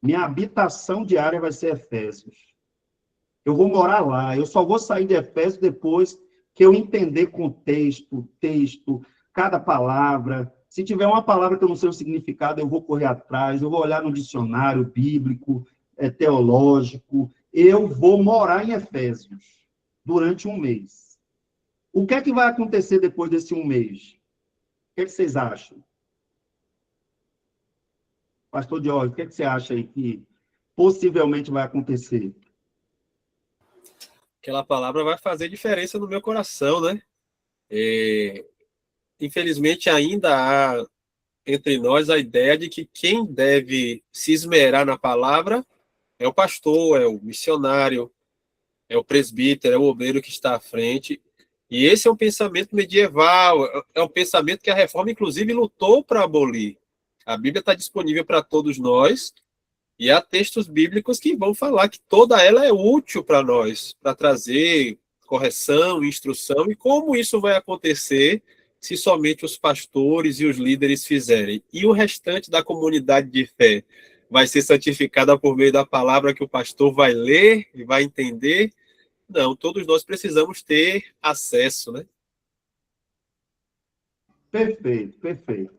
Speaker 2: Minha habitação diária vai ser Efésios. Eu vou morar lá, eu só vou sair de Efésios depois que eu entender contexto, texto, cada palavra. Se tiver uma palavra que eu não sei o significado, eu vou correr atrás, eu vou olhar no dicionário bíblico, teológico. Eu vou morar em Efésios durante um mês. O que é que vai acontecer depois desse um mês? O que é que vocês acham? Pastor Diógenes, o que é que você acha aí que possivelmente vai acontecer?
Speaker 4: Aquela palavra vai fazer diferença no meu coração, né? Infelizmente, ainda há entre nós a ideia de que quem deve se esmerar na palavra é o pastor, é o missionário, é o presbítero, é o obreiro que está à frente. E esse é um pensamento medieval, é um pensamento que a Reforma, inclusive, lutou para abolir. A Bíblia está disponível para todos nós, e há textos bíblicos que vão falar que toda ela é útil para nós, para trazer correção, instrução, e como isso vai acontecer se somente os pastores e os líderes fizerem. E o restante da comunidade de fé vai ser santificada por meio da palavra que o pastor vai ler e vai entender. Não, todos nós precisamos ter acesso, né?
Speaker 2: Perfeito, perfeito.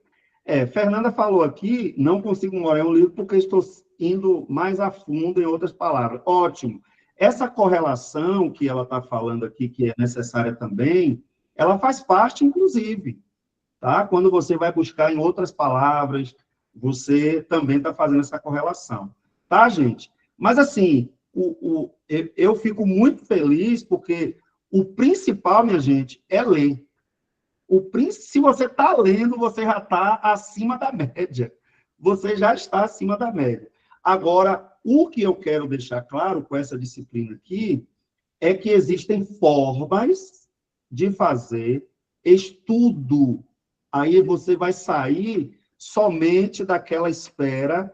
Speaker 2: Fernanda falou aqui, não consigo morar um livro porque estou indo mais a fundo em outras palavras. Ótimo. Essa correlação que ela está falando aqui, que é necessária também, ela faz parte, inclusive, tá? Quando você vai buscar em outras palavras, você também está fazendo essa correlação. Tá, gente? Mas, assim, eu fico muito feliz porque o principal, minha gente, é ler. Se você está lendo, você já está acima da média. Você já está acima da média. Agora, o que eu quero deixar claro com essa disciplina aqui é que existem formas de fazer estudo. Aí você vai sair somente daquela esfera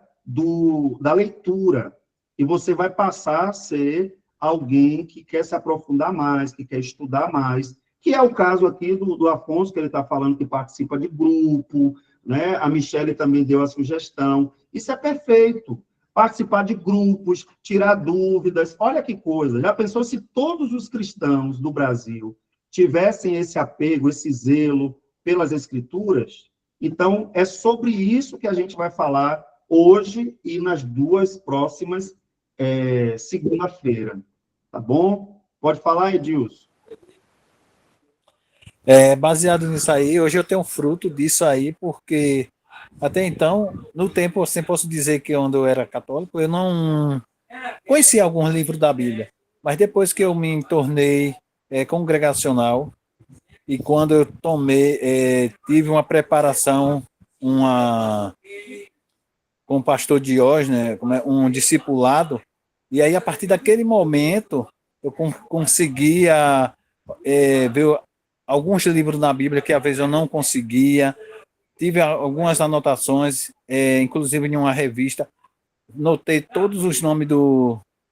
Speaker 2: da leitura. E você vai passar a ser alguém que quer se aprofundar mais, que quer estudar mais, que é o caso aqui do Afonso, que ele está falando que participa de grupo, né? A Michele também deu a sugestão. Isso é perfeito. Participar de grupos, tirar dúvidas. Olha que coisa. Já pensou se todos os cristãos do Brasil tivessem esse apego, esse zelo pelas Escrituras? Então, é sobre isso que a gente vai falar hoje e nas duas próximas segunda-feira. Tá bom? Pode falar, Edilson.
Speaker 8: Baseado nisso aí, hoje eu tenho fruto disso aí, porque até então, no tempo, assim, posso dizer que quando eu era católico, eu não conhecia alguns livros da Bíblia, mas depois que eu me tornei congregacional, e quando eu tive uma preparação, com o pastor Diógenes, um discipulado, e aí a partir daquele momento eu conseguia ver alguns livros na Bíblia que às vezes eu não conseguia, tive algumas anotações, inclusive em uma revista, notei todos os nomes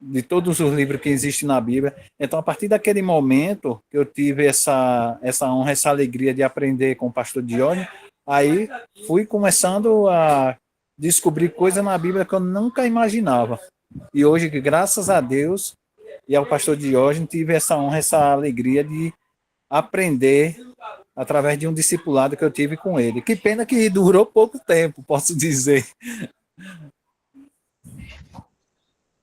Speaker 8: de todos os livros que existem na Bíblia. Então, a partir daquele momento que eu tive essa honra, essa alegria de aprender com o pastor Diógenes, aí fui começando a descobrir coisas na Bíblia que eu nunca imaginava. E hoje, graças a Deus e ao pastor Diógenes, tive essa honra, essa alegria de aprender através de um discipulado que eu tive com ele. Que pena que durou pouco tempo, posso dizer.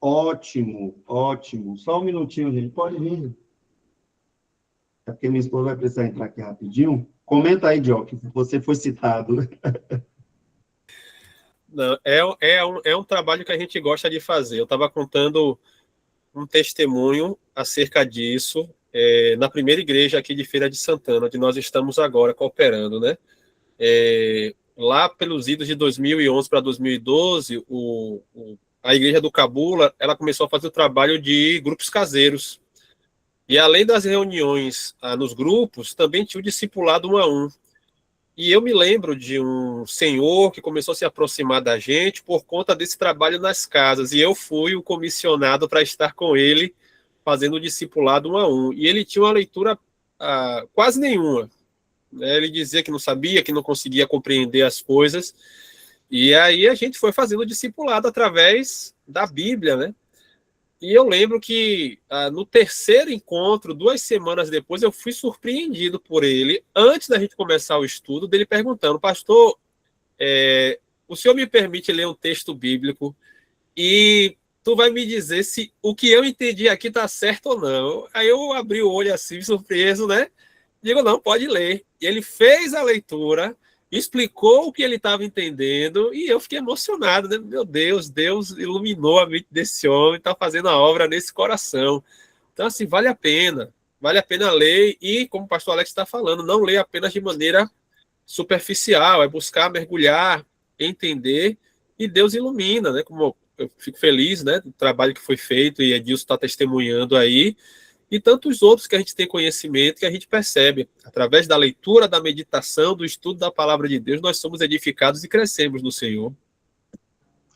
Speaker 2: Ótimo, ótimo. Só um minutinho, gente. Pode vir. É porque minha esposa vai precisar entrar aqui rapidinho. Comenta aí, Diogo, que você foi citado.
Speaker 4: Não, é um trabalho que a gente gosta de fazer. Eu estava contando um testemunho acerca disso na primeira igreja aqui de Feira de Santana, onde nós estamos agora cooperando, né? Lá pelos idos de 2011 para 2012, a igreja do Cabula, ela começou a fazer o trabalho de grupos caseiros. E além das reuniões nos grupos, também tinha o discipulado 1 a 1. E eu me lembro de um senhor que começou a se aproximar da gente por conta desse trabalho nas casas. E eu fui o comissionado para estar com ele, fazendo o discipulado 1 a 1. E ele tinha uma leitura quase nenhuma. Ele dizia que não sabia, que não conseguia compreender as coisas. E aí a gente foi fazendo o discipulado através da Bíblia, né? E eu lembro que no terceiro encontro, 2 semanas depois, eu fui surpreendido por ele, antes da gente começar o estudo, dele perguntando: pastor, o senhor me permite ler um texto bíblico e tu vai me dizer se o que eu entendi aqui está certo ou não? Aí eu abri o olho assim, surpreso, né? Digo, não, pode ler. E ele fez a leitura, explicou o que ele estava entendendo, e eu fiquei emocionado, né? Meu Deus, Deus iluminou a mente desse homem, está fazendo a obra nesse coração. Então, assim, vale a pena ler, e como o pastor Alex está falando, não ler apenas de maneira superficial, é buscar mergulhar, entender, e Deus ilumina, né? Como eu fico feliz, né, do trabalho que foi feito, e Edilson está testemunhando aí, e tantos outros que a gente tem conhecimento, que a gente percebe. Através da leitura, da meditação, do estudo da palavra de Deus, nós somos edificados e crescemos no Senhor.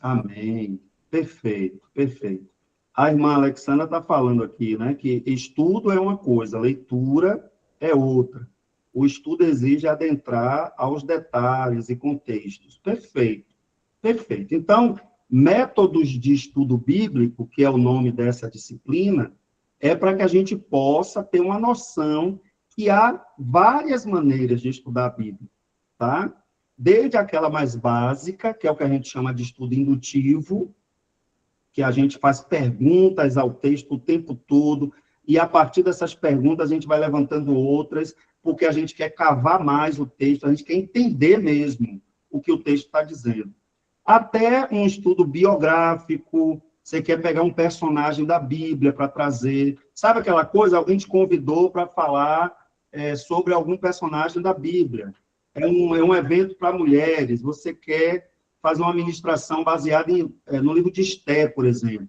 Speaker 2: Amém. Perfeito, perfeito. A irmã Alexandra está falando aqui, né, que estudo é uma coisa, leitura é outra. O estudo exige adentrar aos detalhes e contextos. Perfeito, perfeito. Então, Métodos de estudo bíblico, que é o nome dessa disciplina, é para que a gente possa ter uma noção que há várias maneiras de estudar a Bíblia, tá? Desde aquela mais básica, que é o que a gente chama de estudo indutivo, que a gente faz perguntas ao texto o tempo todo, e a partir dessas perguntas a gente vai levantando outras, porque a gente quer cavar mais o texto, a gente quer entender mesmo o que o texto está dizendo. Até um estudo biográfico, você quer pegar um personagem da Bíblia para trazer, sabe aquela coisa? Alguém te convidou para falar sobre algum personagem da Bíblia. É um evento para mulheres, você quer fazer uma ministração baseada no livro de Esther, por exemplo.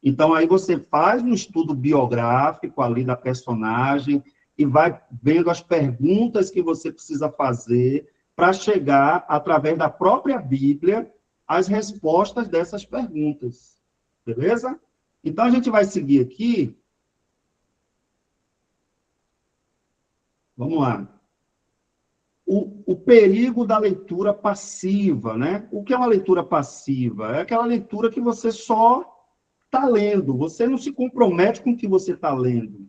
Speaker 2: Então, aí você faz um estudo biográfico ali da personagem e vai vendo as perguntas que você precisa fazer para chegar, através da própria Bíblia, às respostas dessas perguntas. Beleza? Então, a gente vai seguir aqui. Vamos lá. O perigo da leitura passiva, né? O que é uma leitura passiva? É aquela leitura que você só está lendo, você não se compromete com o que você está lendo.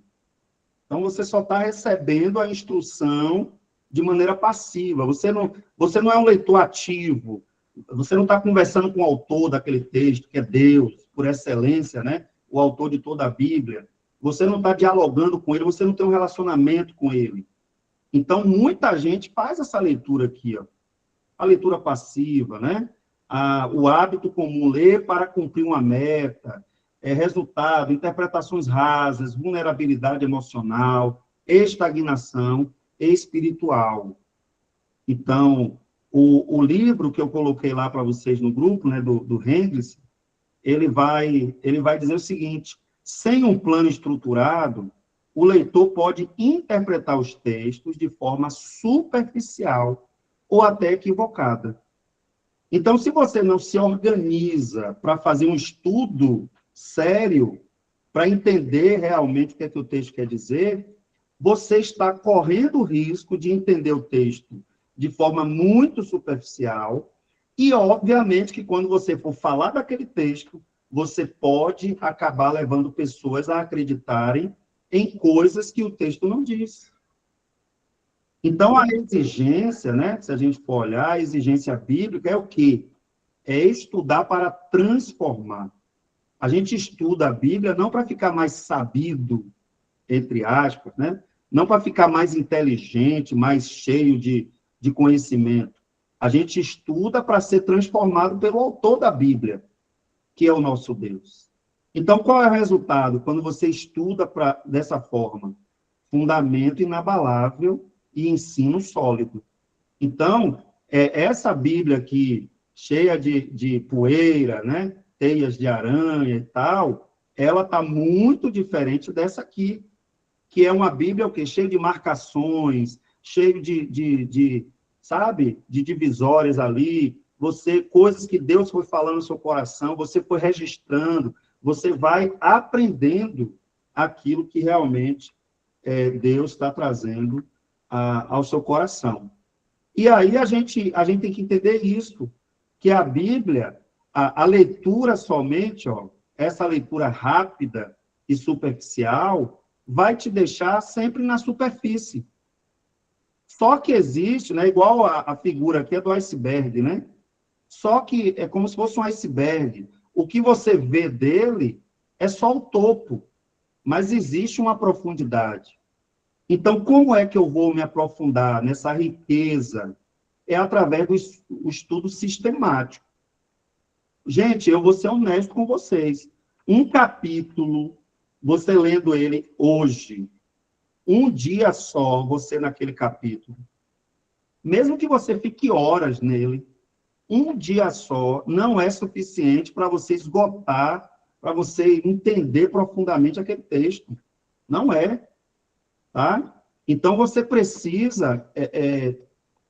Speaker 2: Então, você só está recebendo a instrução de maneira passiva. Você não é um leitor ativo, você não está conversando com o autor daquele texto, que é Deus, por excelência, né? O autor de toda a Bíblia. Você não está dialogando com ele, você não tem um relacionamento com ele. Então, muita gente faz essa leitura aqui, ó. A leitura passiva, né? O hábito comum, ler para cumprir uma meta, resultado, interpretações rasas, vulnerabilidade emocional, estagnação espiritual. Então, o livro que eu coloquei lá para vocês no grupo, né, do Hendricks, ele vai dizer o seguinte: sem um plano estruturado, o leitor pode interpretar os textos de forma superficial ou até equivocada. Então, se você não se organiza para fazer um estudo sério, para entender realmente o que o texto quer dizer, você está correndo o risco de entender o texto de forma muito superficial e, obviamente, que quando você for falar daquele texto, você pode acabar levando pessoas a acreditarem em coisas que o texto não diz. Então, a exigência, né, se a gente for olhar, a exigência bíblica é o quê? É estudar para transformar. A gente estuda a Bíblia não para ficar mais sabido, entre aspas, né? Não para ficar mais inteligente, mais cheio de conhecimento. A gente estuda para ser transformado pelo autor da Bíblia, que é o nosso Deus. Então, qual é o resultado quando você estuda dessa forma? Fundamento inabalável e ensino sólido. Então, essa Bíblia aqui, cheia de poeira, né? Teias de aranha e tal, ela está muito diferente dessa aqui, que é uma Bíblia o quê? Cheia de marcações, cheio sabe, de divisórias ali, coisas que Deus foi falando no seu coração, você foi registrando, você vai aprendendo aquilo que realmente Deus está trazendo ao seu coração. E aí a gente tem que entender isso, que a Bíblia, a leitura somente, ó, essa leitura rápida e superficial, vai te deixar sempre na superfície. Só que existe, né, igual a figura aqui é do iceberg, né? Só que é como se fosse um iceberg. O que você vê dele é só o topo, mas existe uma profundidade. Então, como é que eu vou me aprofundar nessa riqueza? É através do estudo sistemático. Gente, eu vou ser honesto com vocês. Um capítulo, você lendo ele hoje, um dia só, você naquele capítulo, mesmo que você fique horas nele, um dia só não é suficiente para você esgotar, para você entender profundamente aquele texto. Não é. Tá? Então, você precisa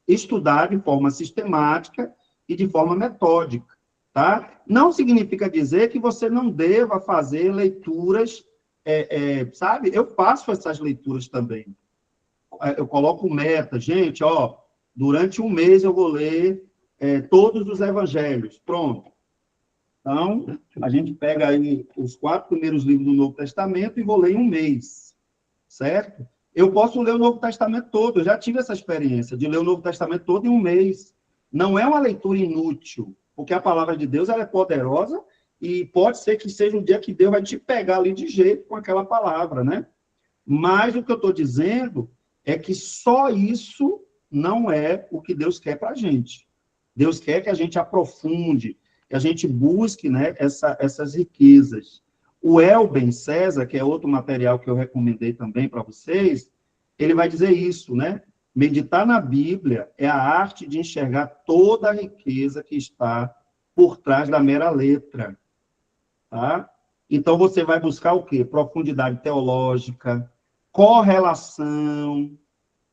Speaker 2: estudar de forma sistemática e de forma metódica. Tá? Não significa dizer que você não deva fazer leituras, sabe? Eu faço essas leituras também. Eu coloco meta. Gente, ó, durante um mês eu vou ler todos os evangelhos. Pronto. Então, a gente pega aí os 4 primeiros livros do Novo Testamento e vou ler em um mês, certo? Eu posso ler o Novo Testamento todo, eu já tive essa experiência de ler o Novo Testamento todo em um mês. Não é uma leitura inútil, porque a palavra de Deus ela é poderosa e pode ser que seja um dia que Deus vai te pegar ali de jeito com aquela palavra, né? Mas o que eu estou dizendo é que só isso não é o que Deus quer para a gente. Deus quer que a gente aprofunde, que a gente busque, né, essas riquezas. O Elben César, que é outro material que eu recomendei também para vocês, ele vai dizer isso, né? Meditar na Bíblia é a arte de enxergar toda a riqueza que está por trás da mera letra. Tá? Então, você vai buscar o quê? Profundidade teológica, correlação,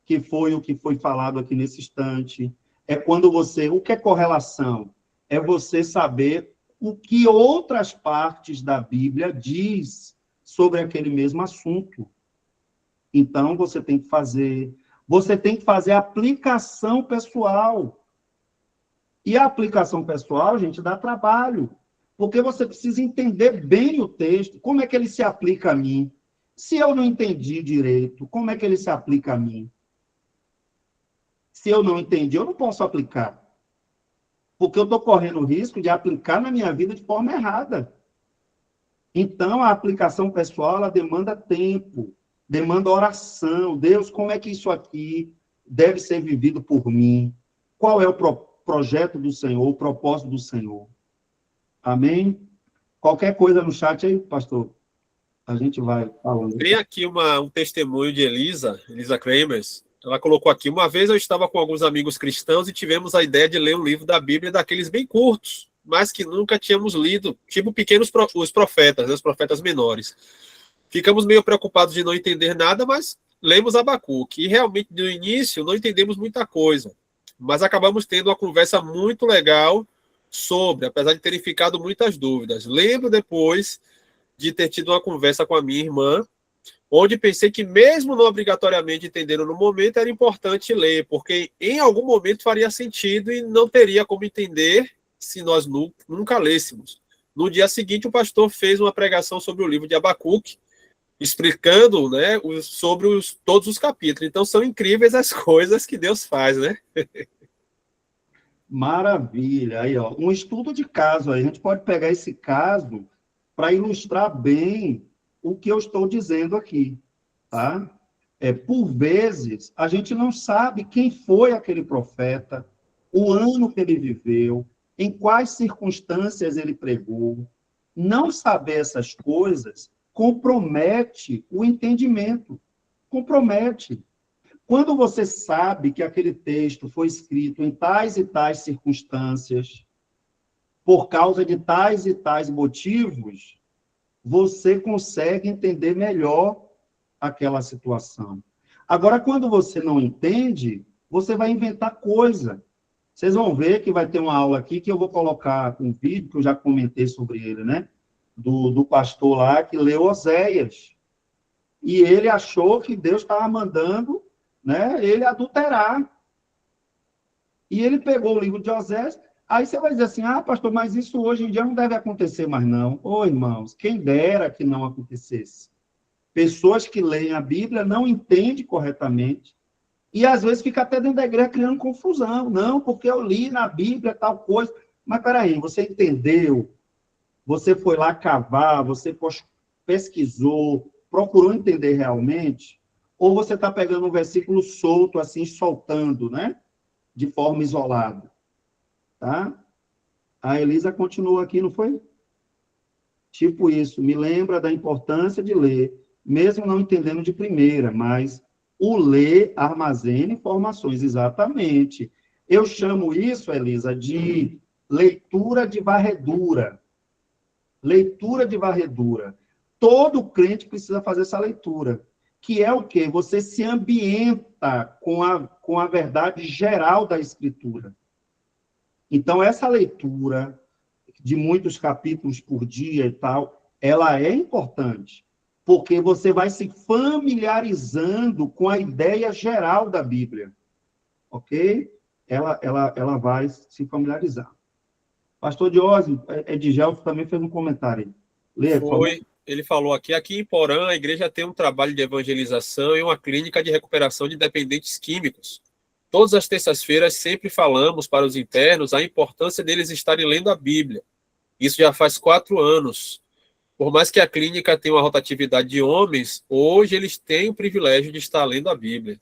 Speaker 2: que foi o que foi falado aqui nesse instante. É quando você... O que é correlação? É você saber o que outras partes da Bíblia diz sobre aquele mesmo assunto. Então, você tem que fazer aplicação pessoal. E a aplicação pessoal, gente, dá trabalho. Porque você precisa entender bem o texto. Como é que ele se aplica a mim? Se eu não entendi direito, como é que ele se aplica a mim? Se eu não entendi, eu não posso aplicar. Porque eu estou correndo o risco de aplicar na minha vida de forma errada. Então, a aplicação pessoal, ela demanda tempo, demanda oração. Deus, como é que isso aqui deve ser vivido por mim? Qual é o projeto do Senhor, o propósito do Senhor? Amém? Qualquer coisa no chat aí, pastor, a gente vai falando.
Speaker 4: Tem aqui um testemunho de Elisa Kramers. Ela colocou aqui: uma vez eu estava com alguns amigos cristãos e tivemos a ideia de ler um livro da Bíblia daqueles bem curtos, mas que nunca tínhamos lido, tipo os profetas, né, os profetas menores. Ficamos meio preocupados de não entender nada, mas lemos Abacuque. E realmente, no início, não entendemos muita coisa. Mas acabamos tendo uma conversa muito legal sobre, apesar de terem ficado muitas dúvidas. Lembro depois de ter tido uma conversa com a minha irmã, onde pensei que mesmo não obrigatoriamente entendendo no momento, era importante ler, porque em algum momento faria sentido e não teria como entender se nós nunca lêssemos. No dia seguinte, o pastor fez uma pregação sobre o livro de Abacuque, explicando, né, sobre todos os capítulos. Então, são incríveis as coisas que Deus faz, né?
Speaker 2: Maravilha. Aí, ó, um estudo de caso. Aí. A gente pode pegar esse caso para ilustrar bem o que eu estou dizendo aqui. Tá? Por vezes, a gente não sabe quem foi aquele profeta, o ano que ele viveu, em quais circunstâncias ele pregou. Não saber essas coisas compromete o entendimento. Compromete. Quando você sabe que aquele texto foi escrito em tais e tais circunstâncias, por causa de tais e tais motivos, você consegue entender melhor aquela situação. Agora, quando você não entende, você vai inventar coisa. Vocês vão ver que vai ter uma aula aqui que eu vou colocar um vídeo, que eu já comentei sobre ele, né? Do pastor lá que leu Oséias. E ele achou que Deus estava mandando, né, ele adulterar. E ele pegou o livro de Oséias. Aí você vai dizer assim: ah, pastor, mas isso hoje em dia não deve acontecer mais, não. Ô, irmãos, quem dera que não acontecesse. Pessoas que leem a Bíblia não entendem corretamente. E, às vezes, fica até dentro da igreja criando confusão. Não, porque eu li na Bíblia tal coisa. Mas, peraí, você entendeu? Você foi lá cavar, você pesquisou, procurou entender realmente? Ou você está pegando um versículo solto, assim, soltando, né? De forma isolada. Tá? A Elisa continua aqui, não foi? Tipo isso, me lembra da importância de ler, mesmo não entendendo de primeira, mas o ler armazena informações, exatamente. Eu chamo isso, Elisa, de leitura de varredura. Leitura de varredura. Todo crente precisa fazer essa leitura, que é o quê? Você se ambienta com a verdade geral da Escritura. Então, essa leitura de muitos capítulos por dia e tal, ela é importante, porque você vai se familiarizando com a ideia geral da Bíblia, ok? Ela vai se familiarizar. Pastor Diógenes, Edgelf também fez um comentário aí. Lê, por favor.
Speaker 4: Ele falou aqui em Porã, a igreja tem um trabalho de evangelização e uma clínica de recuperação de dependentes químicos. Todas as terças-feiras sempre falamos para os internos a importância deles estarem lendo a Bíblia. Isso já faz 4 anos. Por mais que a clínica tenha uma rotatividade de homens, hoje eles têm o privilégio de estar lendo a Bíblia.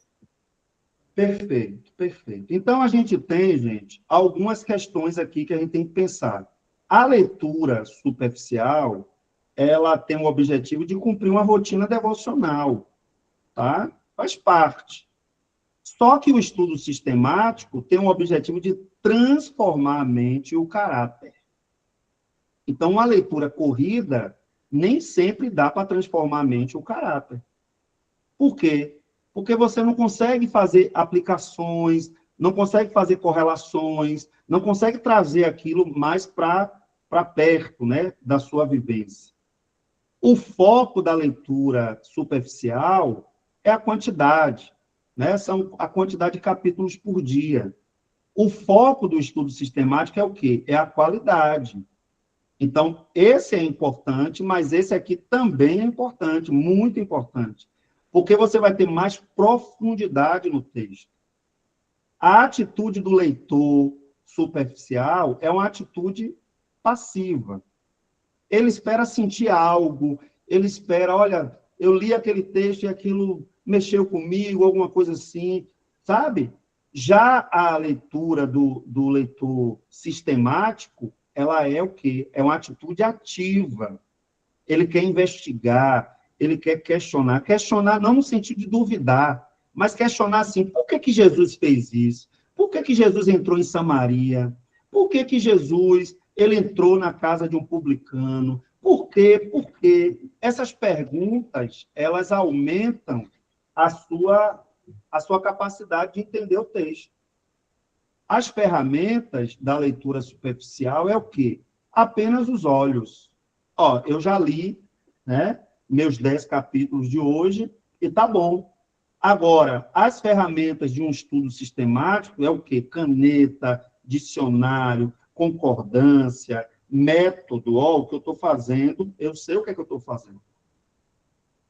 Speaker 2: Perfeito, perfeito. Então, a gente tem, gente, algumas questões aqui que a gente tem que pensar. A leitura superficial, ela tem o objetivo de cumprir uma rotina devocional, tá? Faz parte. Só que o estudo sistemático tem o objetivo de transformar a mente e o caráter. Então, uma leitura corrida nem sempre dá para transformar a mente e o caráter. Por quê? Porque você não consegue fazer aplicações, não consegue fazer correlações, não consegue trazer aquilo mais para perto, né, da sua vivência. O foco da leitura superficial é a quantidade, né? São a quantidade de capítulos por dia. O foco do estudo sistemático é o quê? É a qualidade. Então, esse é importante, mas esse aqui também é importante, muito importante, porque você vai ter mais profundidade no texto. A atitude do leitor superficial é uma atitude passiva. Ele espera sentir algo, ele espera, olha, eu li aquele texto e aquilo mexeu comigo, alguma coisa assim, sabe? Já a leitura do leitor sistemático, ela é o quê? É uma atitude ativa. Ele quer investigar, ele quer questionar. Questionar não no sentido de duvidar, mas questionar assim, por que Jesus fez isso? Por que Jesus entrou em Samaria? Por que Jesus ele entrou na casa de um publicano? Por quê? Porque essas perguntas, elas aumentam a sua capacidade de entender o texto. As ferramentas da leitura superficial é o quê? Apenas os olhos. Ó, eu já li, né, meus 10 capítulos de hoje, e tá bom. Agora, as ferramentas de um estudo sistemático é o quê? Caneta, dicionário, concordância, método. Ó, o que eu estou fazendo, eu sei o que é que eu estou fazendo.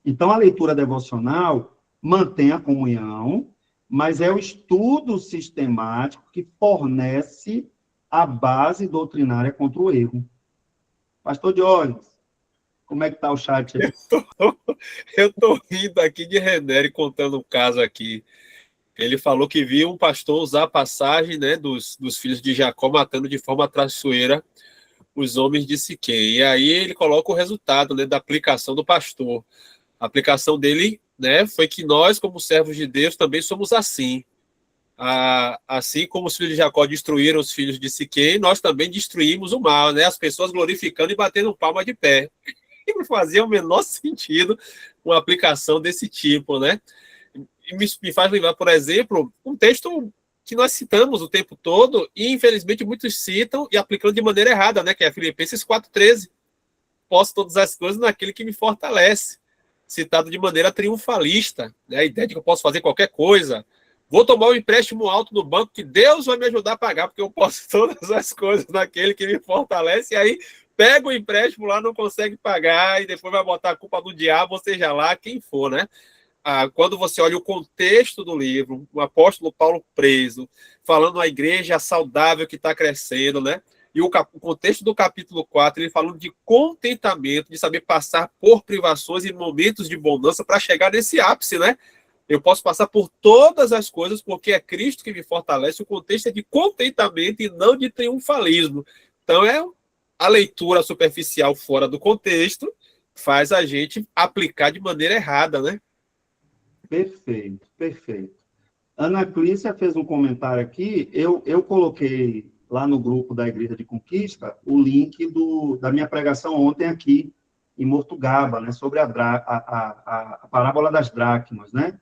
Speaker 2: Então, a leitura devocional mantém a comunhão, mas é o estudo sistemático que fornece a base doutrinária contra o erro. Pastor Diógenes, como é que está o chat aí?
Speaker 4: Eu estou rindo aqui de Renere contando um caso aqui. Ele falou que viu um pastor usar a passagem, né, dos filhos de Jacó matando de forma traiçoeira os homens de Siquém. E aí ele coloca o resultado, né, da aplicação do pastor. A aplicação dele, né, foi que nós, como servos de Deus, também somos assim. Assim como os filhos de Jacó destruíram os filhos de Siquém, nós também destruímos o mal, né? As pessoas glorificando e batendo palma de pé. E não fazia o menor sentido uma aplicação desse tipo, né? E me faz lembrar, por exemplo, um texto que nós citamos o tempo todo e, infelizmente, muitos citam e aplicando de maneira errada, né? Que é Filipenses 4,13. Posso todas as coisas naquele que me fortalece. Citado de maneira triunfalista, né? A ideia de que eu posso fazer qualquer coisa. Vou tomar um empréstimo alto no banco que Deus vai me ajudar a pagar, porque eu posso todas as coisas naquele que me fortalece, e aí pega o empréstimo lá, não consegue pagar, e depois vai botar a culpa do diabo, ou seja lá, quem for, né? Quando você olha o contexto do livro, o apóstolo Paulo preso, falando a igreja saudável que está crescendo, né? E o contexto do capítulo 4, ele falando de contentamento, de saber passar por privações e momentos de bonança para chegar nesse ápice, né? Eu posso passar por todas as coisas porque é Cristo que me fortalece. O contexto é de contentamento e não de triunfalismo. Então, a leitura superficial fora do contexto faz a gente aplicar de maneira errada, né?
Speaker 2: Perfeito, perfeito. Ana Clícia fez um comentário aqui, eu coloquei lá no grupo da Igreja de Conquista o link da minha pregação ontem aqui em Mortugaba, né, sobre a parábola das dracmas, né?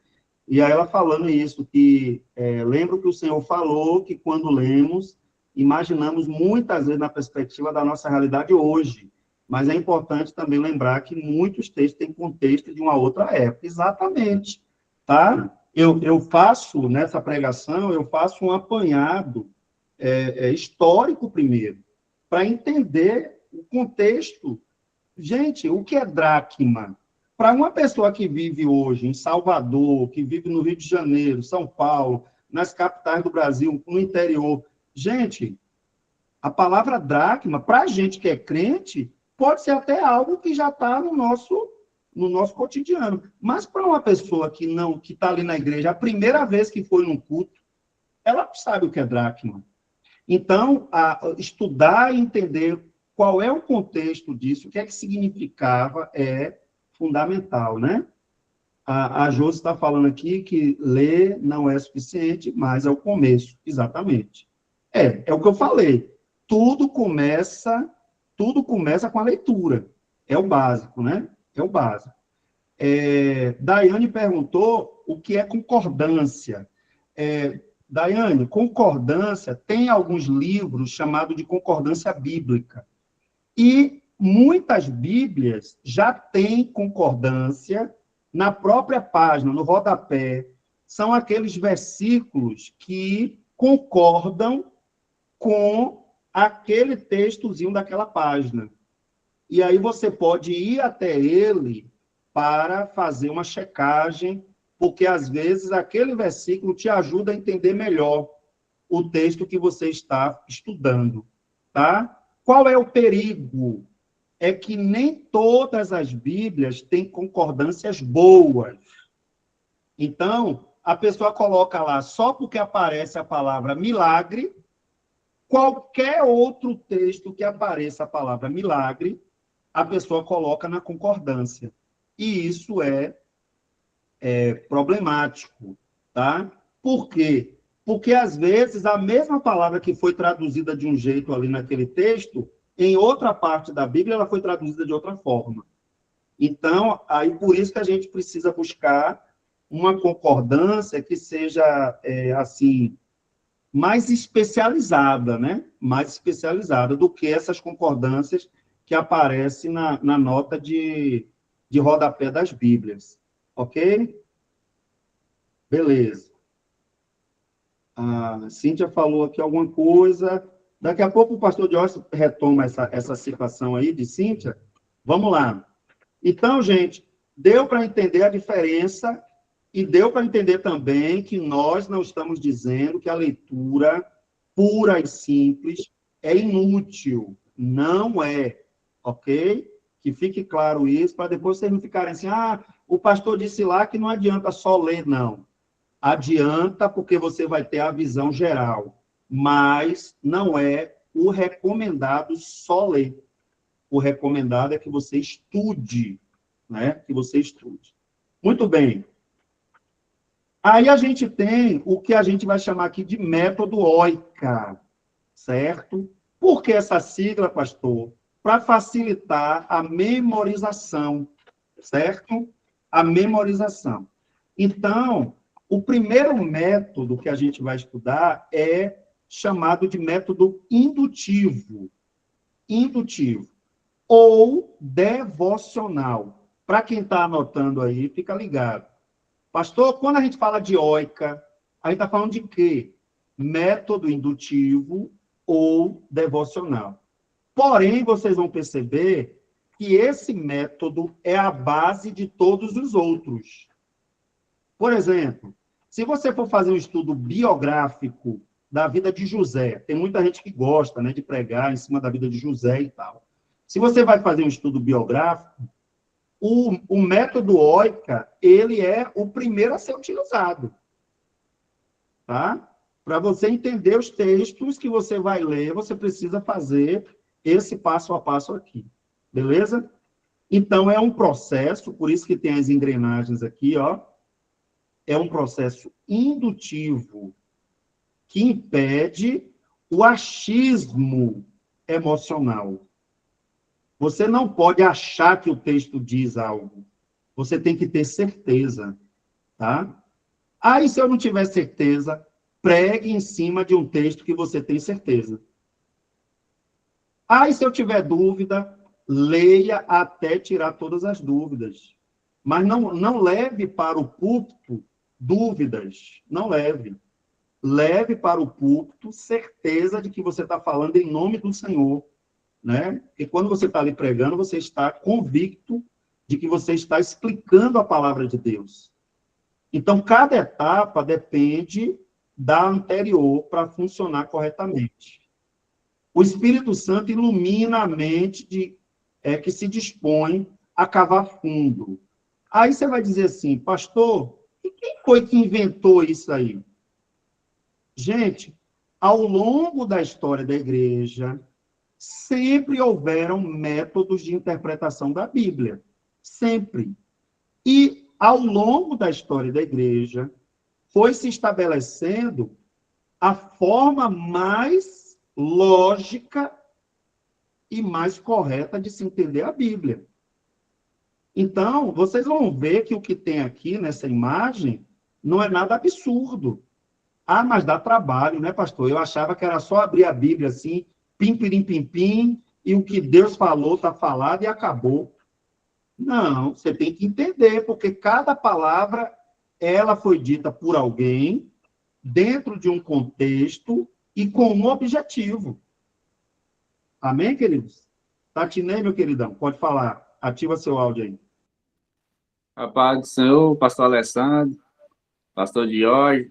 Speaker 2: E aí ela falando isso, que lembro que o Senhor falou que quando lemos, imaginamos muitas vezes na perspectiva da nossa realidade hoje, mas é importante também lembrar que muitos textos têm contexto de uma outra época. Exatamente, tá? Eu faço, nessa pregação, eu faço um apanhado histórico primeiro, para entender o contexto. Gente, o que é dracma? Para uma pessoa que vive hoje em Salvador, que vive no Rio de Janeiro, São Paulo, nas capitais do Brasil, no interior, gente, a palavra dracma, para a gente que é crente, pode ser até algo que já está no nosso cotidiano. Mas para uma pessoa que está ali na igreja, a primeira vez que foi num culto, ela não sabe o que é dracma. Então, estudar e entender qual é o contexto disso, o que é que significava, é fundamental, né? A Josi está falando aqui que ler não é suficiente, mas é o começo, exatamente. É o que eu falei. Tudo começa com a leitura. É o básico, né? É o básico. Daiane perguntou o que é concordância. Daiane, concordância, tem alguns livros chamados de concordância bíblica. E muitas Bíblias já têm concordância na própria página, no rodapé. São aqueles versículos que concordam com aquele textozinho daquela página. E aí você pode ir até ele para fazer uma checagem, porque às vezes aquele versículo te ajuda a entender melhor o texto que você está estudando, tá? Qual é o perigo? É que nem todas as Bíblias têm concordâncias boas. Então, a pessoa coloca lá, só porque aparece a palavra milagre, qualquer outro texto que apareça a palavra milagre, a pessoa coloca na concordância. E isso é problemático, tá? Por quê? Porque, às vezes, a mesma palavra que foi traduzida de um jeito ali naquele texto, em outra parte da Bíblia, ela foi traduzida de outra forma. Então, aí por isso que a gente precisa buscar uma concordância que seja, assim, mais especializada, né? Mais especializada do que essas concordâncias que aparecem na nota de rodapé das Bíblias. Ok? Beleza. A Cíntia falou aqui alguma coisa. Daqui a pouco o pastor Jorge retoma essa citação aí de Cíntia. Vamos lá. Então, gente, deu para entender a diferença e deu para entender também que nós não estamos dizendo que a leitura pura e simples é inútil. Não é. Ok? Que fique claro isso, para depois vocês não ficarem assim, o pastor disse lá que não adianta só ler, não. Adianta, porque você vai ter a visão geral, mas não é o recomendado só ler. O recomendado é que você estude, né? Que você estude. Muito bem. Aí a gente tem o que a gente vai chamar aqui de método OICA, certo? Por que essa sigla, pastor? Para facilitar a memorização, certo? A memorização. Então, o primeiro método que a gente vai estudar é chamado de método indutivo. Indutivo. Ou devocional. Para quem está anotando aí, fica ligado. Pastor, quando a gente fala de OICA, a gente está falando de quê? Método indutivo ou devocional. Porém, vocês vão perceber que esse método é a base de todos os outros. Por exemplo, se você for fazer um estudo biográfico da vida de José, tem muita gente que gosta, né, de pregar em cima da vida de José e tal. Se você vai fazer um estudo biográfico, o método OICA, ele é o primeiro a ser utilizado. Tá? Para você entender os textos que você vai ler, você precisa fazer esse passo a passo aqui. Beleza? Então, é um processo, por isso que tem as engrenagens aqui, ó. É um processo indutivo que impede o achismo emocional. Você não pode achar que o texto diz algo. Você tem que ter certeza, tá? Aí, se eu não tiver certeza, pregue em cima de um texto que você tem certeza. Aí, se eu tiver dúvida, leia até tirar todas as dúvidas. Mas não leve para o púlpito dúvidas. Não leve. Leve para o púlpito certeza de que você está falando em nome do Senhor. né? Porque quando você está ali pregando, você está convicto de que você está explicando a palavra de Deus. Então, cada etapa depende da anterior para funcionar corretamente. O Espírito Santo ilumina a mente que se dispõe a cavar fundo. Aí você vai dizer assim, pastor, e quem foi que inventou isso aí? Gente, ao longo da história da igreja, sempre houveram métodos de interpretação da Bíblia. Sempre. E, ao longo da história da igreja, foi se estabelecendo a forma mais lógica e mais correta de se entender a Bíblia. Então, vocês vão ver que o que tem aqui nessa imagem não é nada absurdo. Ah, mas dá trabalho, né, pastor? Eu achava que era só abrir a Bíblia assim, pim, pirim, pim, pim, e o que Deus falou está falado e acabou. Não, você tem que entender, porque cada palavra, ela foi dita por alguém, dentro de um contexto e com um objetivo. Amém, queridos? Tatinei, meu queridão, pode falar. Ativa seu áudio aí.
Speaker 11: A paz do Senhor, pastor Alessandro, pastor Jorge,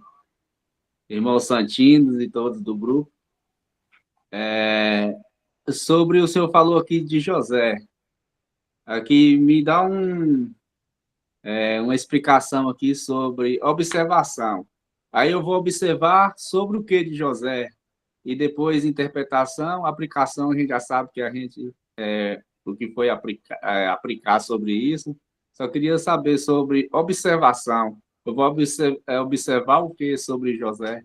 Speaker 11: irmãos Santinos e todos do grupo. Sobre o senhor falou aqui de José. Aqui me dá uma explicação aqui sobre observação. Aí eu vou observar sobre o que de José. E depois interpretação, aplicação, a gente já sabe que o que foi aplicar sobre isso. Só queria saber sobre observação. Eu vou observar o que sobre José?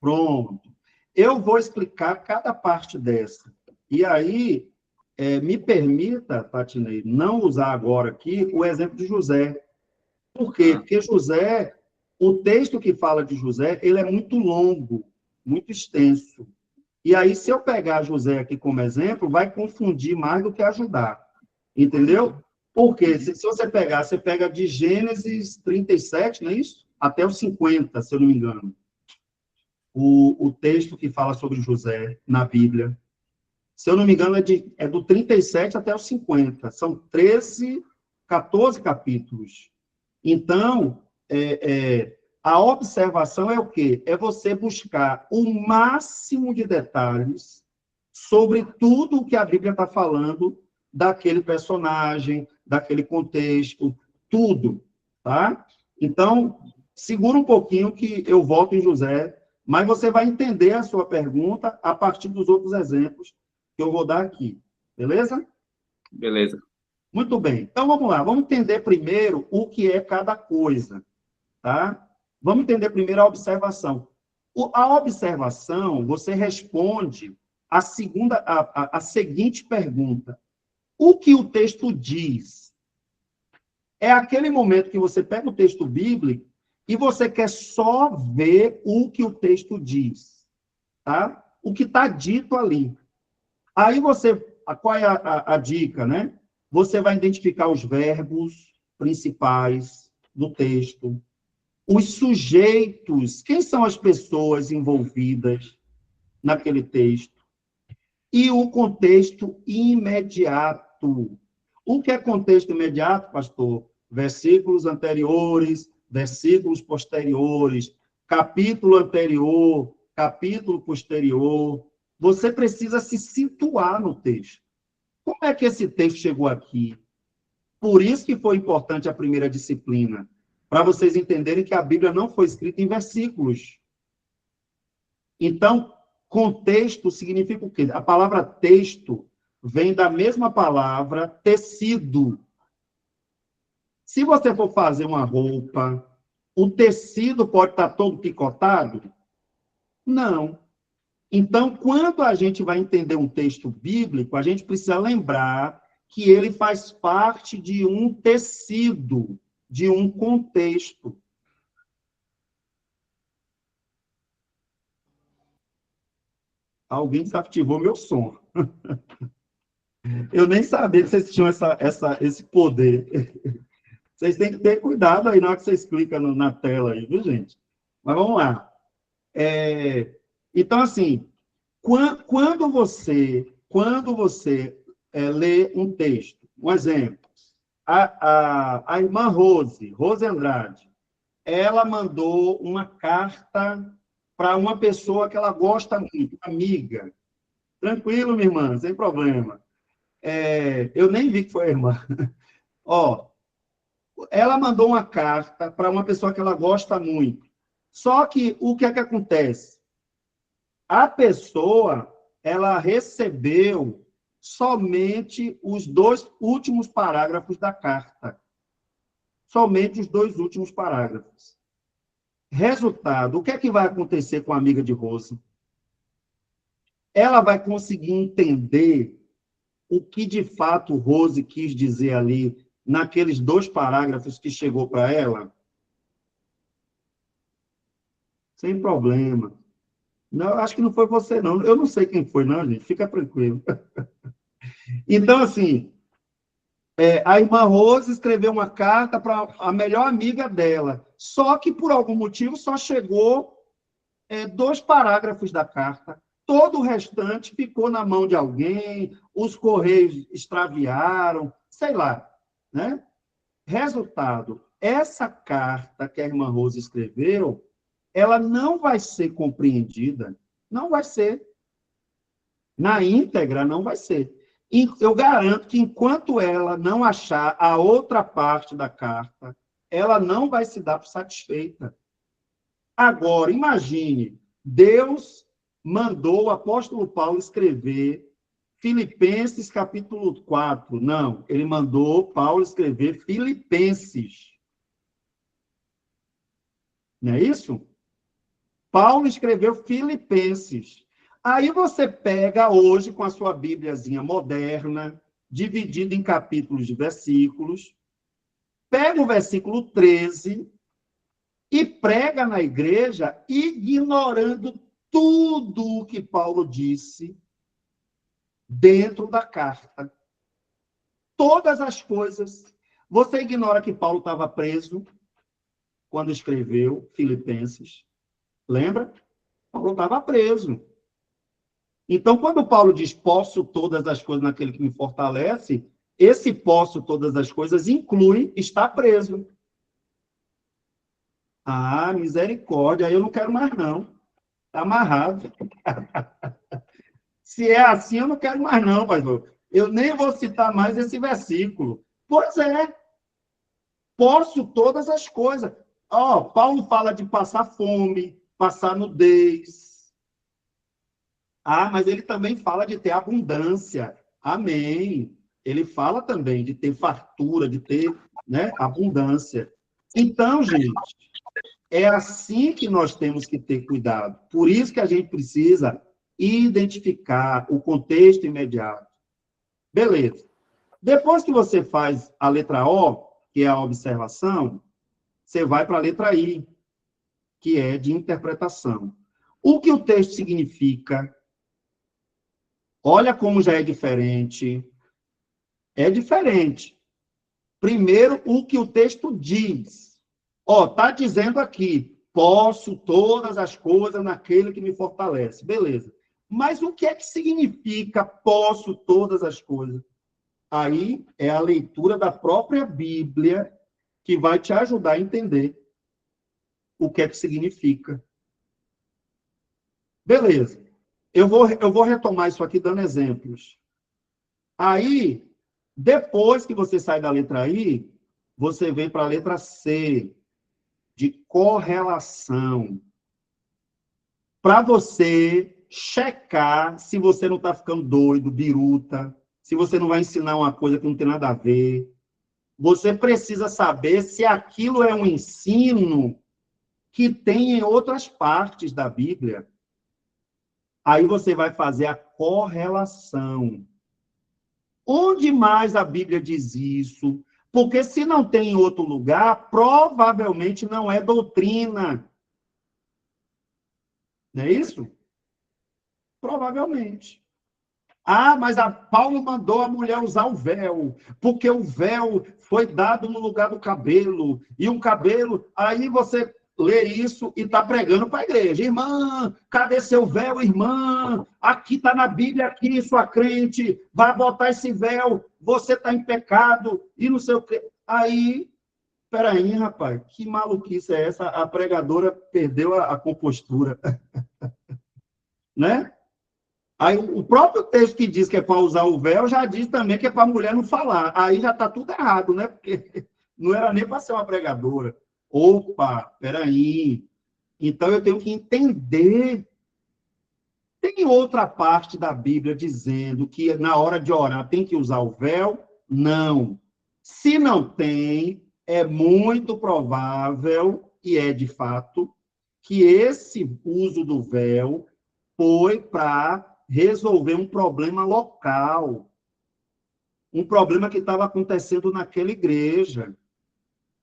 Speaker 2: Pronto. Eu vou explicar cada parte dessa. E aí, me permita, Tatinei, não usar agora aqui o exemplo de José. Por quê? Porque José, o texto que fala de José, ele é muito longo, muito extenso. E aí, se eu pegar José aqui como exemplo, vai confundir mais do que ajudar. Entendeu? Porque se você pega de Gênesis 37, não é isso? Até os 50, se eu não me engano. O texto que fala sobre José na Bíblia. Se eu não me engano, é do 37 até os 50. São 14 capítulos. Então, a observação é o quê? É você buscar o máximo de detalhes sobre tudo o que a Bíblia está falando daquele personagem, daquele contexto, tudo, tá? Então, segura um pouquinho que eu volto em José, mas você vai entender a sua pergunta a partir dos outros exemplos que eu vou dar aqui, beleza?
Speaker 11: Beleza.
Speaker 2: Muito bem. Então, vamos lá. Vamos entender primeiro o que é cada coisa, tá? Vamos entender primeiro a observação. A observação, você responde a seguinte pergunta. O que o texto diz? É aquele momento que você pega o texto bíblico e você quer só ver o que o texto diz, tá? O que está dito ali. Aí qual é a dica, né? Você vai identificar os verbos principais do texto, os sujeitos, quem são as pessoas envolvidas naquele texto, e o contexto imediato. O que é contexto imediato, pastor? Versículos anteriores, versículos posteriores, capítulo anterior, capítulo posterior. Você precisa se situar no texto. Como é que esse texto chegou aqui? Por isso que foi importante a primeira disciplina, para vocês entenderem que a Bíblia não foi escrita em versículos. Então, contexto significa o quê? A palavra texto vem da mesma palavra tecido. Se você for fazer uma roupa, o tecido pode estar todo picotado? Não. Então, quando a gente vai entender um texto bíblico, a gente precisa lembrar que ele faz parte de um tecido, de um contexto. Alguém desativou meu som. Eu nem sabia que vocês tinham esse poder. Vocês têm que ter cuidado aí na hora que você explica na tela aí, viu, gente? Mas vamos lá. Então, assim, quando você quando você lê um texto, um exemplo, a irmã Rose Andrade, ela mandou uma carta para uma pessoa que ela gosta muito, amiga. Tranquilo, minha irmã, sem problema. Eu nem vi que foi a irmã. Ó, ela mandou uma carta para uma pessoa que ela gosta muito. Só que o que é que acontece? A pessoa, ela recebeu somente os 2 últimos parágrafos da carta. Somente os 2 últimos parágrafos. Resultado, o que é que vai acontecer com a amiga de Rose? Ela vai conseguir entender o que de fato Rose quis dizer ali, naqueles 2 parágrafos que chegou para ela? Sem problema. Não, acho que não foi você, não. Eu não sei quem foi, não, gente. Fica tranquilo. Então, assim, a irmã Rose escreveu uma carta para a melhor amiga dela. Só que, por algum motivo, só chegou 2 parágrafos da carta. Todo o restante ficou na mão de alguém, os correios extraviaram, sei lá, né? Resultado, essa carta que a irmã Rose escreveu, ela não vai ser compreendida, não vai ser. Na íntegra, não vai ser. E eu garanto que enquanto ela não achar a outra parte da carta, ela não vai se dar por satisfeita. Agora, imagine, Deus mandou o apóstolo Paulo escrever Filipenses capítulo 4. Não, ele mandou Paulo escrever Filipenses. Não é isso? Paulo escreveu Filipenses. Aí você pega hoje, com a sua bíbliazinha moderna, dividida em capítulos de versículos, pega o versículo 13 e prega na igreja, ignorando tudo o que Paulo disse dentro da carta. Todas as coisas. Você ignora que Paulo estava preso quando escreveu Filipenses. Lembra? Paulo estava preso. Então, quando Paulo diz, posso todas as coisas naquele que me fortalece, esse posso todas as coisas inclui estar preso. Ah, misericórdia, aí eu não quero mais, não. Está amarrado. Se é assim, eu não quero mais, não, pastor. Eu nem vou citar mais esse versículo. Pois é. Posso todas as coisas. Paulo fala de passar fome, passar nudez. Mas ele também fala de ter abundância. Amém. Ele fala também de ter fartura, de ter, né, abundância. Então, gente, é assim que nós temos que ter cuidado. Por isso que a gente precisa identificar o contexto imediato. Beleza. Depois que você faz a letra O, que é a observação, você vai para a letra I, que é de interpretação. O que o texto significa? Olha como já é diferente. É diferente. Primeiro, o que o texto diz. Está dizendo aqui, posso todas as coisas naquele que me fortalece. Beleza. Mas o que é que significa posso todas as coisas? Aí é a leitura da própria Bíblia que vai te ajudar a entender o que é que significa. Beleza. Eu vou retomar isso aqui dando exemplos. Aí, depois que você sai da letra I, você vem para a letra C, de correlação. Para você checar se você não está ficando doido, biruta, se você não vai ensinar uma coisa que não tem nada a ver. Você precisa saber se aquilo é um ensino que tem em outras partes da Bíblia. Aí você vai fazer a correlação. Onde mais a Bíblia diz isso? Porque se não tem em outro lugar, provavelmente não é doutrina. Não é isso? Provavelmente. Mas Paulo mandou a mulher usar o véu, porque o véu foi dado no lugar do cabelo, e um cabelo, aí você ler isso e está pregando para a igreja. Irmã, cadê seu véu, irmã? Aqui está na Bíblia, aqui, sua crente, vai botar esse véu, você está em pecado, e não sei o quê. Aí, peraí, rapaz, que maluquice é essa? A pregadora perdeu a compostura. Né? Aí, o próprio texto que diz que é para usar o véu, já diz também que é para a mulher não falar. Aí já está tudo errado, né? Porque não era nem para ser uma pregadora. Opa, peraí. Então, eu tenho que entender. Tem outra parte da Bíblia dizendo que na hora de orar tem que usar o véu? Não. Se não tem, é muito provável, e é de fato, que esse uso do véu foi para resolver um problema local. Um problema que estava acontecendo naquela igreja.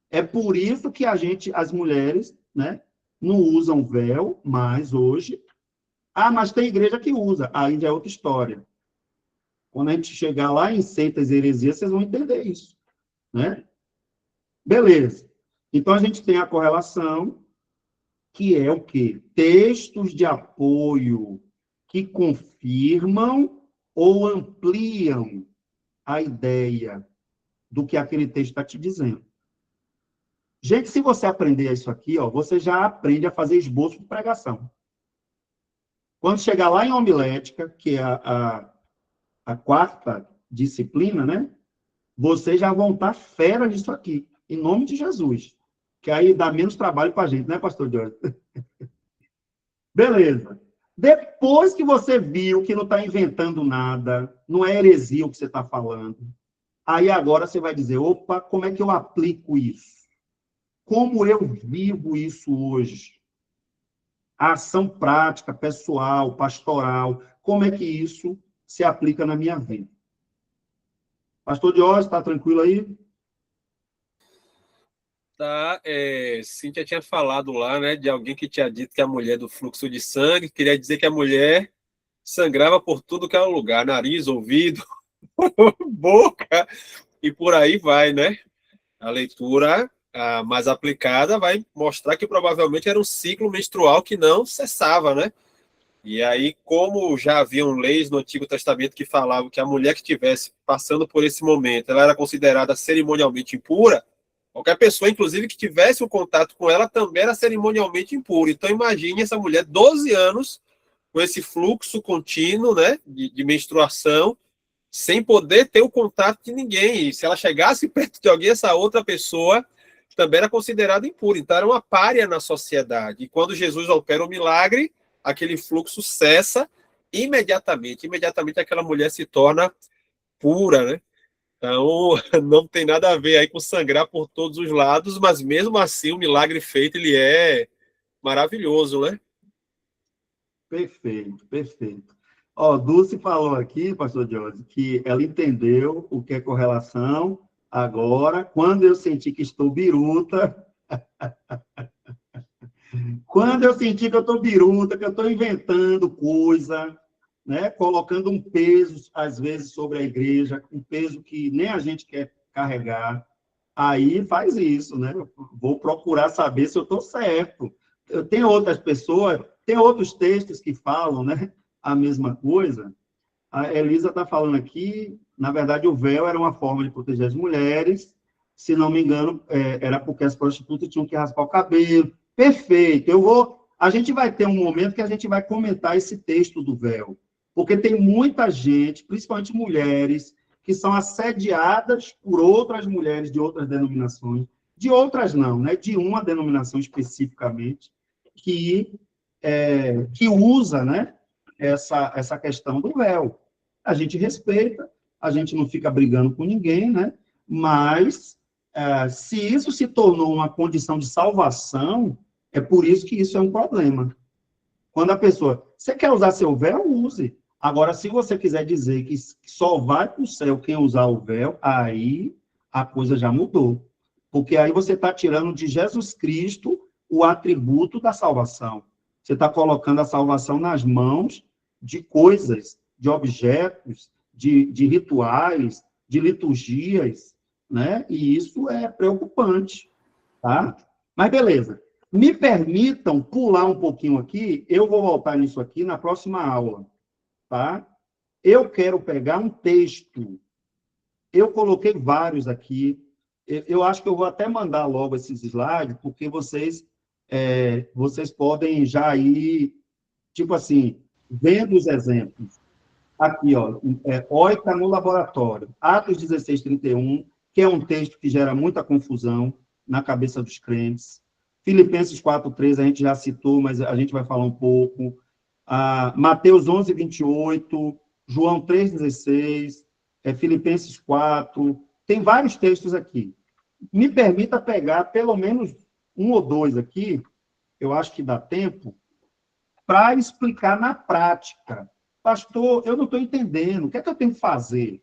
Speaker 2: É por isso que as mulheres, né, não usam véu mais hoje. Ah, mas tem igreja que usa. Aí já é outra história. Quando a gente chegar lá em seitas e heresias, vocês vão entender isso. Né? Beleza. Então, a gente tem a correlação, que é o quê? Textos de apoio que confirmam ou ampliam a ideia do que aquele texto está te dizendo. Gente, se você aprender isso aqui, ó, você já aprende a fazer esboço de pregação. Quando chegar lá em homilética, que é a quarta disciplina, né? Vocês já vão estar fera nisso aqui, em nome de Jesus. Que aí dá menos trabalho para a gente, né, pastor Jorge? Beleza. Depois que você viu que não está inventando nada, não é heresia o que você está falando, aí agora você vai dizer, opa, como é que eu aplico isso? Como eu vivo isso hoje? A ação prática, pessoal, pastoral, como é que isso se aplica na minha vida? Pastor Jorge, está tranquilo aí?
Speaker 4: Tá, Cíntia tinha falado lá, né, de alguém que tinha dito que a mulher do fluxo de sangue, queria dizer que a mulher sangrava por tudo que é lugar, nariz, ouvido, boca, e por aí vai, né? A leitura mais aplicada vai mostrar que provavelmente era um ciclo menstrual que não cessava, né? E aí, como já haviam leis no Antigo Testamento que falavam que a mulher que estivesse passando por esse momento, ela era considerada cerimonialmente impura, qualquer pessoa, inclusive, que tivesse um contato com ela também era cerimonialmente impura. Então, imagine essa mulher, 12 anos, com esse fluxo contínuo, né, de menstruação, sem poder ter o contato de ninguém. E se ela chegasse perto de alguém, essa outra pessoa também era considerada impura. Então, era uma pária na sociedade. E quando Jesus opera o milagre, aquele fluxo cessa imediatamente. Imediatamente aquela mulher se torna pura, né? Então, não tem nada a ver aí com sangrar por todos os lados, mas mesmo assim o milagre feito, ele é maravilhoso, né?
Speaker 2: Perfeito, perfeito. Ó, Dulce falou aqui, pastor Jorge, que ela entendeu o que é correlação. Agora, quando eu senti que estou biruta, quando eu senti que eu estou biruta, que eu estou inventando coisa, né, colocando um peso, às vezes, sobre a igreja, um peso que nem a gente quer carregar, aí faz isso, né? Eu vou procurar saber se eu estou certo. Tem outras pessoas, tem outros textos que falam, né, a mesma coisa. A Elisa está falando aqui, na verdade, o véu era uma forma de proteger as mulheres, se não me engano, era porque as prostitutas tinham que raspar o cabelo. Perfeito, a gente vai ter um momento que a gente vai comentar esse texto do véu, porque tem muita gente, principalmente mulheres, que são assediadas por outras mulheres de outras denominações, de outras não, né? De uma denominação especificamente, que usa, né, essa questão do véu. A gente respeita, a gente não fica brigando com ninguém, né? Mas, se isso se tornou uma condição de salvação, é por isso que isso é um problema. Quando a pessoa, você quer usar seu véu, use. Agora, se você quiser dizer que só vai para o céu quem usar o véu, aí a coisa já mudou. Porque aí você está tirando de Jesus Cristo o atributo da salvação. Você está colocando a salvação nas mãos de coisas, de objetos, de rituais, de liturgias, né? E isso é preocupante, tá? Mas beleza. Me permitam pular um pouquinho aqui, eu vou voltar nisso aqui na próxima aula, tá? Eu quero pegar um texto. Eu coloquei vários aqui. Eu acho que eu vou até mandar logo esses slides, porque vocês podem já ir, tipo assim, vendo os exemplos. Aqui, ó, Oita no laboratório, Atos 16:31, que é um texto que gera muita confusão na cabeça dos crentes. Filipenses 4:3, a gente já citou, mas a gente vai falar um pouco. Mateus 11:28, João 3:16, Filipenses 4, tem vários textos aqui. Me permita pegar pelo menos um ou dois aqui, eu acho que dá tempo, para explicar na prática. Pastor, eu não estou entendendo, o que é que eu tenho que fazer?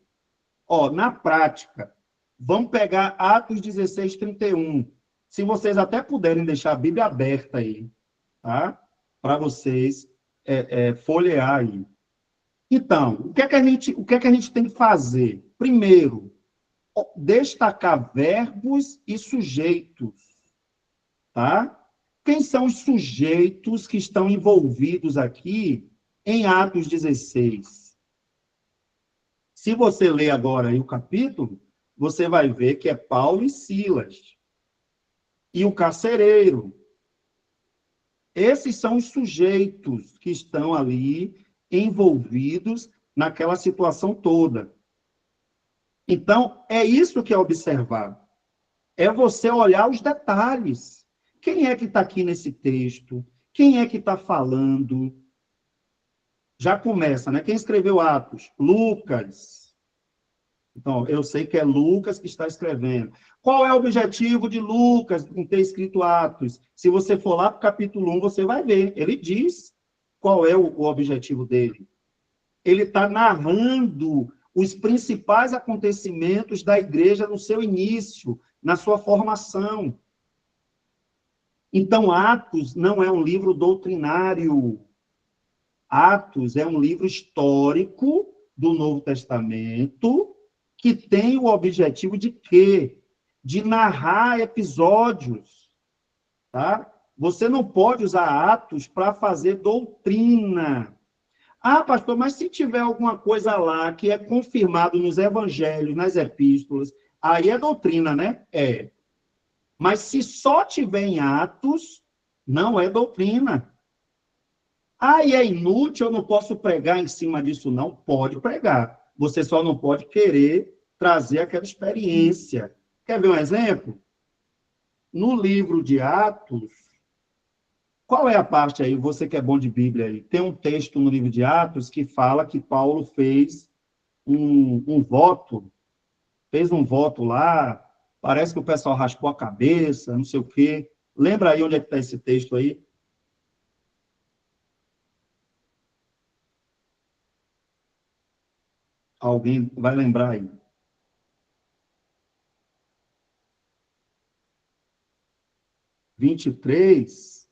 Speaker 2: Ó, na prática, vamos pegar Atos 16:31. Se vocês até puderem deixar a Bíblia aberta aí, tá? Para vocês folhear aí. Então, o que é que a gente tem que fazer? Primeiro, destacar verbos e sujeitos, tá? Quem são os sujeitos que estão envolvidos aqui em Atos 16? Se você ler agora aí o capítulo, você vai ver que é Paulo e Silas. E o carcereiro. Esses são os sujeitos que estão ali envolvidos naquela situação toda. Então, é isso que é observar. É você olhar os detalhes. Quem é que está aqui nesse texto? Quem é que está falando? Já começa, né? Quem escreveu Atos? Lucas. Então, eu sei que é Lucas que está escrevendo. Qual é o objetivo de Lucas em ter escrito Atos? Se você for lá para o capítulo 1, você vai ver. Ele diz qual é o objetivo dele. Ele está narrando os principais acontecimentos da igreja no seu início, na sua formação. Então, Atos não é um livro doutrinário. Atos é um livro histórico do Novo Testamento que tem o objetivo de quê? De narrar episódios, tá? Você não pode usar Atos para fazer doutrina. Ah, pastor, mas se tiver alguma coisa lá que é confirmado nos evangelhos, nas epístolas, aí é doutrina, né? É. Mas se só tiver em Atos, não é doutrina. Ah, e é inútil, eu não posso pregar em cima disso, não? Pode pregar. Você só não pode querer trazer aquela experiência. Quer ver um exemplo? No livro de Atos, qual é a parte aí, você que é bom de Bíblia aí? Tem um texto no livro de Atos que fala que Paulo fez um voto, fez um voto lá, parece que o pessoal raspou a cabeça, não sei o quê. Lembra aí onde é que está esse texto aí? Alguém vai lembrar aí? (23)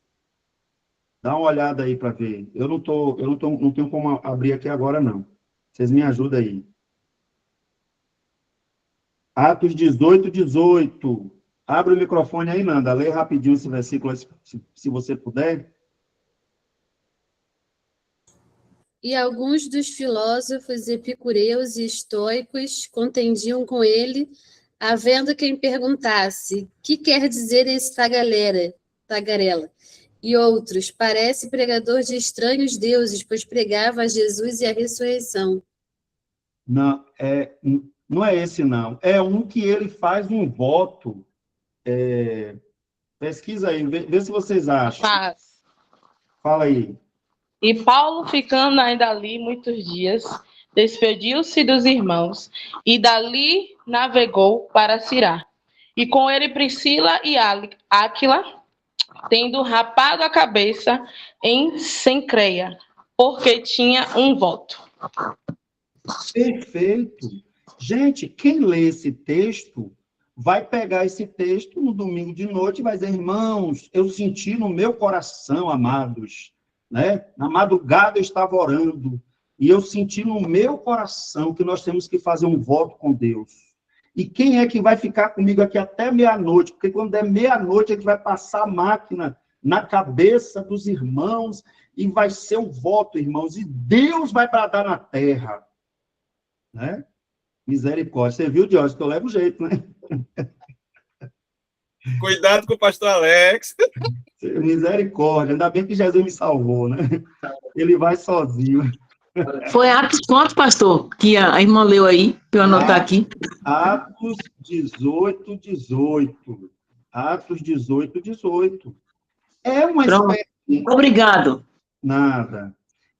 Speaker 2: Dá uma olhada aí para ver. Eu não tenho como abrir aqui agora, não. Vocês me ajudam aí. Atos 18:18. Abre o microfone aí, Nanda. Lê rapidinho esse versículo, se você puder.
Speaker 12: E alguns dos filósofos epicureus e estoicos contendiam com ele, havendo quem perguntasse: que quer dizer esse tagarela? E outros: parece pregador de estranhos deuses, pois pregava a Jesus e a ressurreição.
Speaker 2: Não é esse, não. É um que ele faz um voto. Pesquisa aí, vê se vocês acham. Fala aí.
Speaker 13: E Paulo, ficando ainda ali muitos dias, despediu-se dos irmãos e dali navegou para Cirá. E com ele Priscila e Áquila, tendo rapado a cabeça em Cencreia, porque tinha um voto.
Speaker 2: Perfeito. Gente, quem lê esse texto vai pegar esse texto no domingo de noite e vai dizer: irmãos, eu senti no meu coração, amados, né? Na madrugada eu estava orando e eu senti no meu coração que nós temos que fazer um voto com Deus. E quem é que vai ficar comigo aqui até meia-noite? Porque quando é meia-noite a gente vai passar a máquina na cabeça dos irmãos, e vai ser o voto, irmãos, e Deus vai bradar na terra. Né? Misericórdia. Você viu, Diógenes, que eu levo jeito, né?
Speaker 4: Cuidado com o pastor Alex.
Speaker 2: Misericórdia. Ainda bem que Jesus me salvou, né? Ele vai sozinho.
Speaker 5: Foi Atos quanto, pastor? Que a irmã leu aí, para eu anotar aqui.
Speaker 2: Atos 18, 18. Atos 18, 18. É uma experiência...
Speaker 5: Obrigado.
Speaker 2: Nada.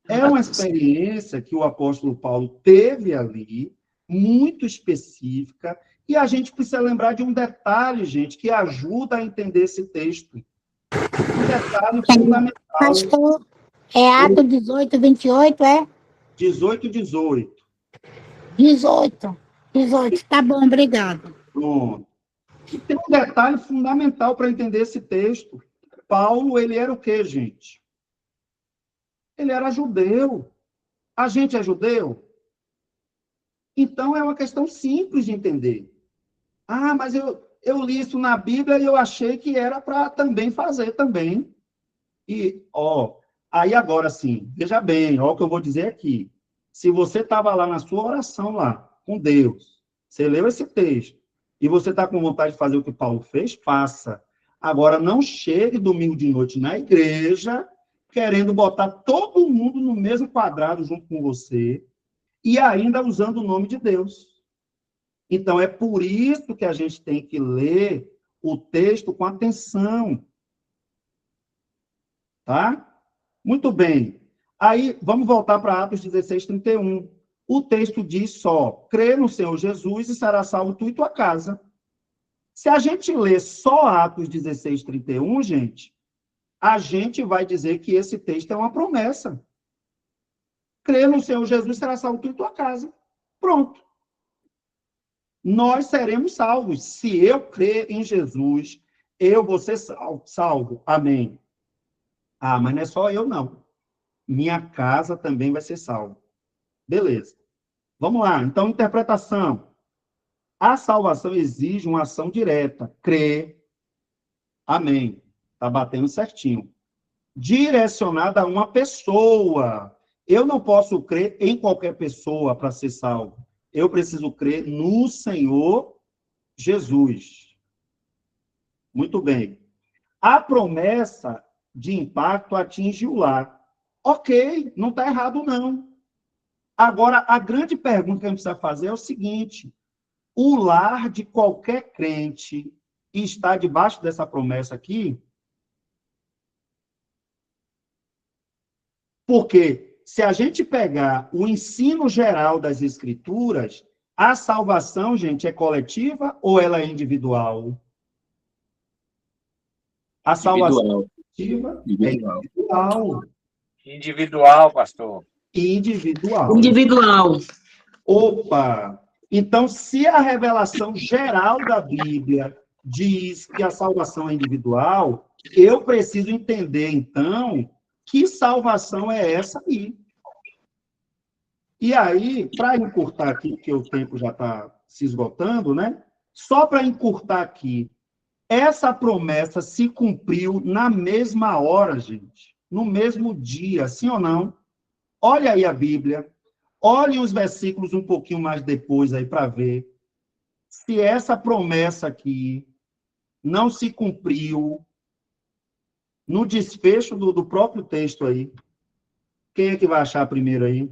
Speaker 2: É uma experiência que o apóstolo Paulo teve ali, muito específica, e a gente precisa lembrar de um detalhe, gente, que ajuda a entender esse texto. Um detalhe fundamental.
Speaker 6: Pastor, é Atos 18, 28, é?
Speaker 2: 18, 18.
Speaker 6: 18. 18, tá bom, obrigado.
Speaker 2: Pronto. E tem um detalhe fundamental para entender esse texto. Paulo, ele era o quê, gente? Ele era judeu. A gente é judeu? Então, é uma questão simples de entender. Ah, mas eu li isso na Bíblia e eu achei que era para também fazer também. E, aí agora sim, veja bem, ó o que eu vou dizer aqui. Se você estava lá na sua oração lá, com Deus, você leu esse texto, e você está com vontade de fazer o que Paulo fez, faça. Agora, não chegue domingo de noite na igreja, querendo botar todo mundo no mesmo quadrado junto com você, e ainda usando o nome de Deus. Então, é por isso que a gente tem que ler o texto com atenção. Tá? Muito bem. Aí, vamos voltar para Atos 16, 31. O texto diz só, crê no Senhor Jesus e será salvo tu e tua casa. Se a gente ler só Atos 16, 31, gente, a gente vai dizer que esse texto é uma promessa. Crê no Senhor Jesus e será salvo tu e tua casa. Pronto. Nós seremos salvos. Se eu crer em Jesus, eu vou ser salvo. Amém. Ah, mas não é só eu, não. Minha casa também vai ser salva. Beleza. Vamos lá. Então, interpretação. A salvação exige uma ação direta. Crer. Amém. Está batendo certinho. Direcionada a uma pessoa. Eu não posso crer em qualquer pessoa para ser salvo. Eu preciso crer no Senhor Jesus. Muito bem. A promessa de impacto atinge o lar. Ok, não está errado, não. Agora, a grande pergunta que a gente precisa fazer é o seguinte: o lar de qualquer crente está debaixo dessa promessa aqui? Porque se a gente pegar o ensino geral das Escrituras, a salvação, gente, é coletiva ou ela é individual? A salvação é individual.
Speaker 14: Individual, pastor.
Speaker 2: Individual.
Speaker 5: Individual.
Speaker 2: Opa! Então, se a revelação geral da Bíblia diz que a salvação é individual, eu preciso entender, então, que salvação é essa aí. E aí, para encurtar aqui, porque o tempo já está se esgotando, né? Só para encurtar aqui, essa promessa se cumpriu na mesma hora, gente. No mesmo dia, sim ou não? Olha aí a Bíblia. Olhem os versículos um pouquinho mais depois aí para ver se essa promessa aqui não se cumpriu no desfecho do próprio texto aí. Quem é que vai achar primeiro aí?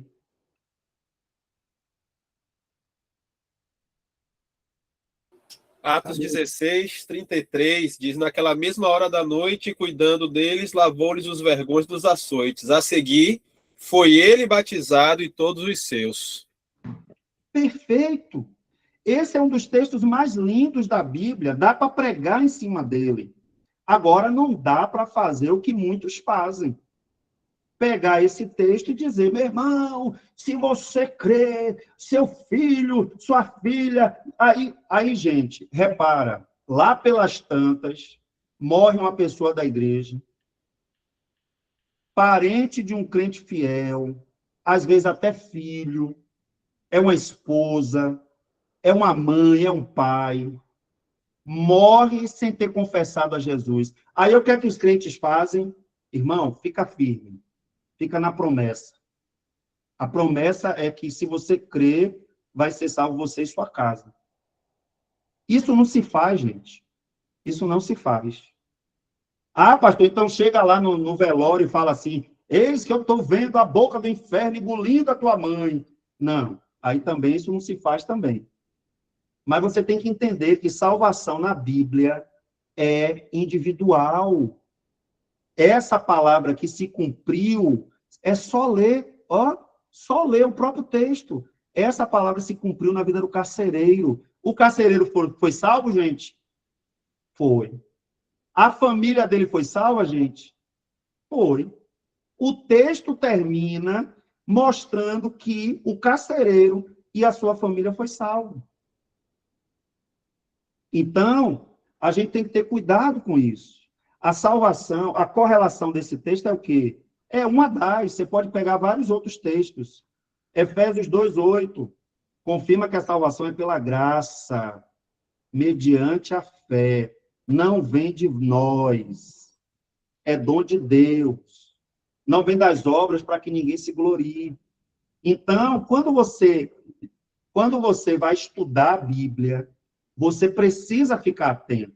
Speaker 4: Atos 16, 33, diz, naquela mesma hora da noite, cuidando deles, lavou-lhes os vergões dos açoites. A seguir, foi ele batizado e todos os seus.
Speaker 2: Perfeito! Esse é um dos textos mais lindos da Bíblia, dá para pregar em cima dele. Agora, não dá para fazer o que muitos fazem. Pegar esse texto e dizer, meu irmão, se você crê, seu filho, sua filha... Aí, gente, repara, lá pelas tantas, morre uma pessoa da igreja, parente de um crente fiel, às vezes até filho, é uma esposa, é uma mãe, é um pai. morre sem ter confessado a Jesus. Aí o que é que os crentes fazem? Irmão, fica firme, fica na promessa. A promessa é que se você crer, vai ser salvo você e sua casa. Isso não se faz, gente. Isso não se faz. Ah, pastor, então chega lá no velório e fala assim, eis que eu estou vendo a boca do inferno engolindo a tua mãe. Não, aí também isso não se faz também. Mas você tem que entender que salvação na Bíblia é individual. Essa palavra que se cumpriu, é só ler, ó, só ler o próprio texto. Essa palavra se cumpriu na vida do carcereiro. O carcereiro foi salvo, gente? Foi. A família dele foi salva, gente? Foi. O texto termina mostrando que o carcereiro e a sua família foi salvo. Então, a gente tem que ter cuidado com isso. A salvação, a correlação desse texto é o quê? É uma das, você pode pegar vários outros textos. Efésios 2:8 confirma que a salvação é pela graça, mediante a fé. Não vem de nós, é dom de Deus. Não vem das obras para que ninguém se glorie. Então, quando você vai estudar a Bíblia, você precisa ficar atento.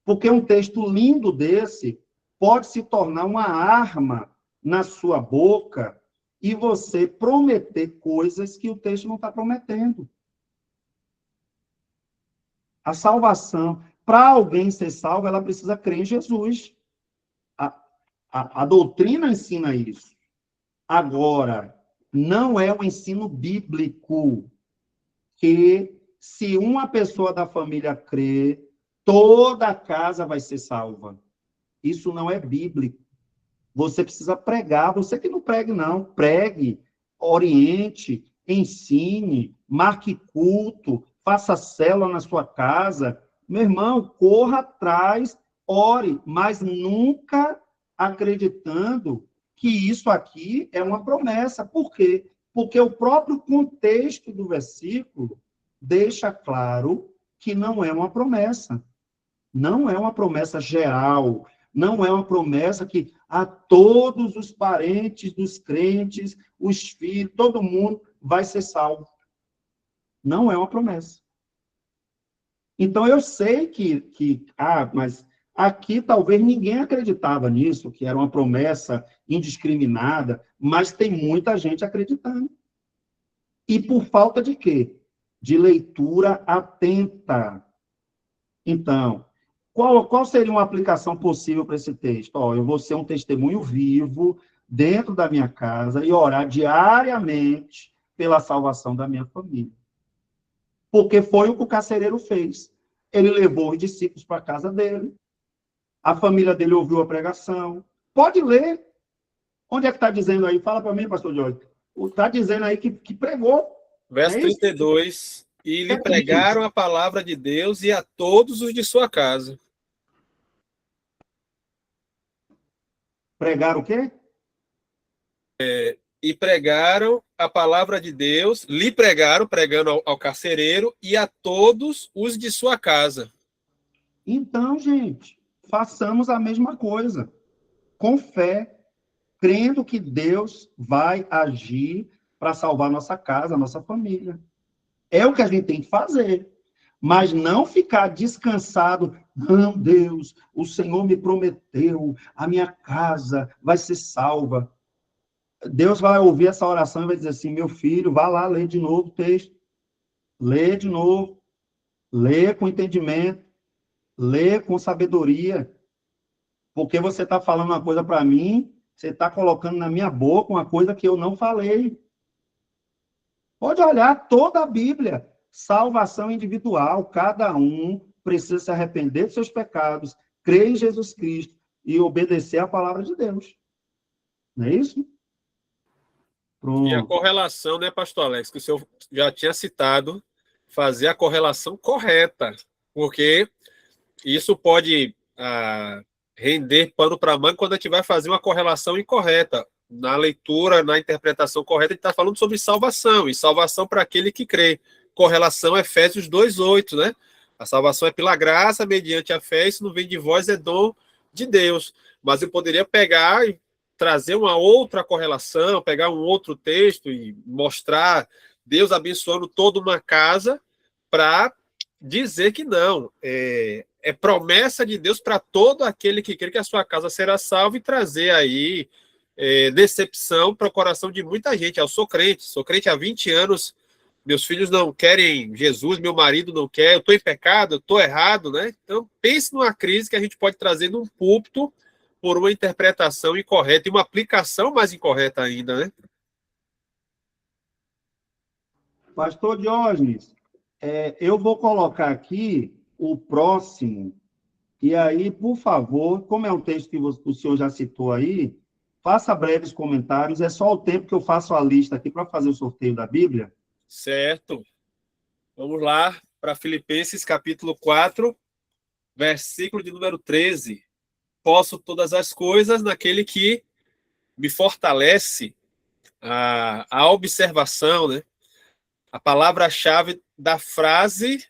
Speaker 2: Porque um texto lindo desse pode se tornar uma arma na sua boca e você prometer coisas que o texto não está prometendo. A salvação, para alguém ser salvo, ela precisa crer em Jesus. A doutrina ensina isso. Agora, não é o ensino bíblico que, se uma pessoa da família crer, toda a casa vai ser salva. Isso não é bíblico. Você precisa pregar. Você que não pregue, não. Pregue, oriente, ensine, marque culto, faça célula na sua casa. Meu irmão, corra atrás, ore, mas nunca acreditando que isso aqui é uma promessa. Por quê? Porque o próprio contexto do versículo deixa claro que não é uma promessa. Não é uma promessa geral. Não é uma promessa que a todos os parentes dos crentes, os filhos, todo mundo vai ser salvo. Não é uma promessa. Então, eu sei mas aqui talvez ninguém acreditava nisso, que era uma promessa indiscriminada, mas tem muita gente acreditando. E por falta de quê? De leitura atenta. Então, qual seria uma aplicação possível para esse texto? Eu vou ser um testemunho vivo dentro da minha casa e orar diariamente pela salvação da minha família. Porque foi o que o carcereiro fez. Ele levou os discípulos para a casa dele. A família dele ouviu a pregação. Pode ler. Onde é que está dizendo aí? Fala para mim, pastor Jorge. Está dizendo aí que pregou.
Speaker 4: Verso 32. E lhe pregaram a palavra de Deus e a todos os de sua casa.
Speaker 2: Pregaram o quê?
Speaker 4: E pregaram a palavra de Deus, lhe pregaram, pregando ao carcereiro e a todos os de sua casa.
Speaker 2: Então, gente, façamos a mesma coisa. Com fé, crendo que Deus vai agir para salvar nossa casa, nossa família. É o que a gente tem que fazer. Mas não ficar descansado. Não, Deus, o Senhor me prometeu, a minha casa vai ser salva. Deus vai ouvir essa oração e vai dizer assim, meu filho, vá lá, lê de novo o texto. Lê de novo. Lê com entendimento. Lê com sabedoria. Porque você está falando uma coisa para mim, você está colocando na minha boca uma coisa que eu não falei. Pode olhar toda a Bíblia. Salvação individual. Cada um precisa se arrepender dos seus pecados, crer em Jesus Cristo e obedecer à palavra de Deus. Não é isso? Pronto.
Speaker 4: E a correlação, né, pastor Alex, que o senhor já tinha citado, fazer a correlação correta, porque isso pode render pano para manga quando a gente vai fazer uma correlação incorreta. Na leitura, na interpretação correta, a gente está falando sobre salvação, e salvação para aquele que crê. Correlação Efésios 2:8, né? A salvação é pela graça, mediante a fé, isso não vem de vós, é dom de Deus. Mas eu poderia pegar e trazer uma outra correlação, pegar um outro texto e mostrar Deus abençoando toda uma casa para dizer que não. É promessa de Deus para todo aquele que crê que a sua casa será salva e trazer aí decepção para o coração de muita gente. Eu sou crente há 20 anos, meus filhos não querem Jesus, meu marido não quer, eu estou em pecado, eu estou errado, né? Então, pense numa crise que a gente pode trazer num púlpito por uma interpretação incorreta e uma aplicação mais incorreta ainda, né?
Speaker 2: Pastor Diógenes, eu vou colocar aqui o próximo, e aí, por favor, como é um texto que o senhor já citou aí, faça breves comentários, é só o tempo que eu faço a lista aqui para fazer o sorteio da Bíblia.
Speaker 4: Certo. Vamos lá para Filipenses capítulo 4, versículo de número 13. Posso todas as coisas naquele que me fortalece. A observação, né? A palavra-chave da frase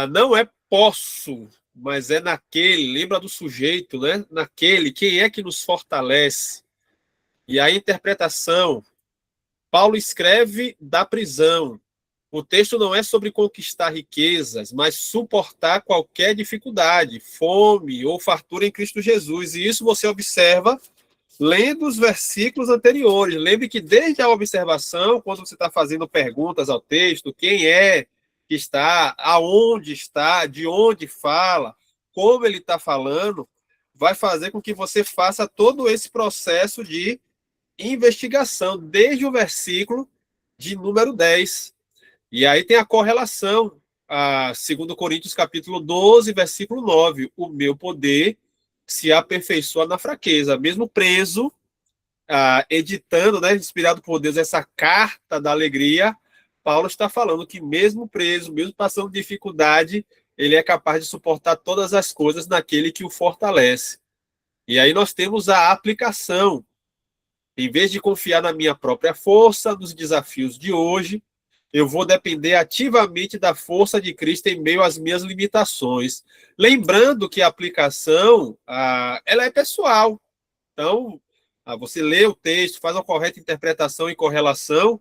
Speaker 4: não é posso, mas é naquele. Lembra do sujeito, né? Naquele. Quem é que nos fortalece? E a interpretação. Paulo escreve da prisão. O texto não é sobre conquistar riquezas, mas suportar qualquer dificuldade, fome ou fartura em Cristo Jesus. E isso você observa lendo os versículos anteriores. Lembre que desde a observação, quando você está fazendo perguntas ao texto, quem é que está, aonde está, de onde fala, como ele está falando, vai fazer com que você faça todo esse processo de investigação, desde o versículo de número 10. E aí tem a correlação, a 2 Coríntios capítulo 12, versículo 9. O meu poder se aperfeiçoa na fraqueza. Mesmo preso, editando, né, inspirado por Deus, essa carta da alegria, Paulo está falando que mesmo preso, mesmo passando dificuldade, ele é capaz de suportar todas as coisas naquele que o fortalece. E aí nós temos a aplicação. Em vez de confiar na minha própria força, nos desafios de hoje, eu vou depender ativamente da força de Cristo em meio às minhas limitações. Lembrando que a aplicação, ela é pessoal. Então, você lê o texto, faz uma correta interpretação e correlação,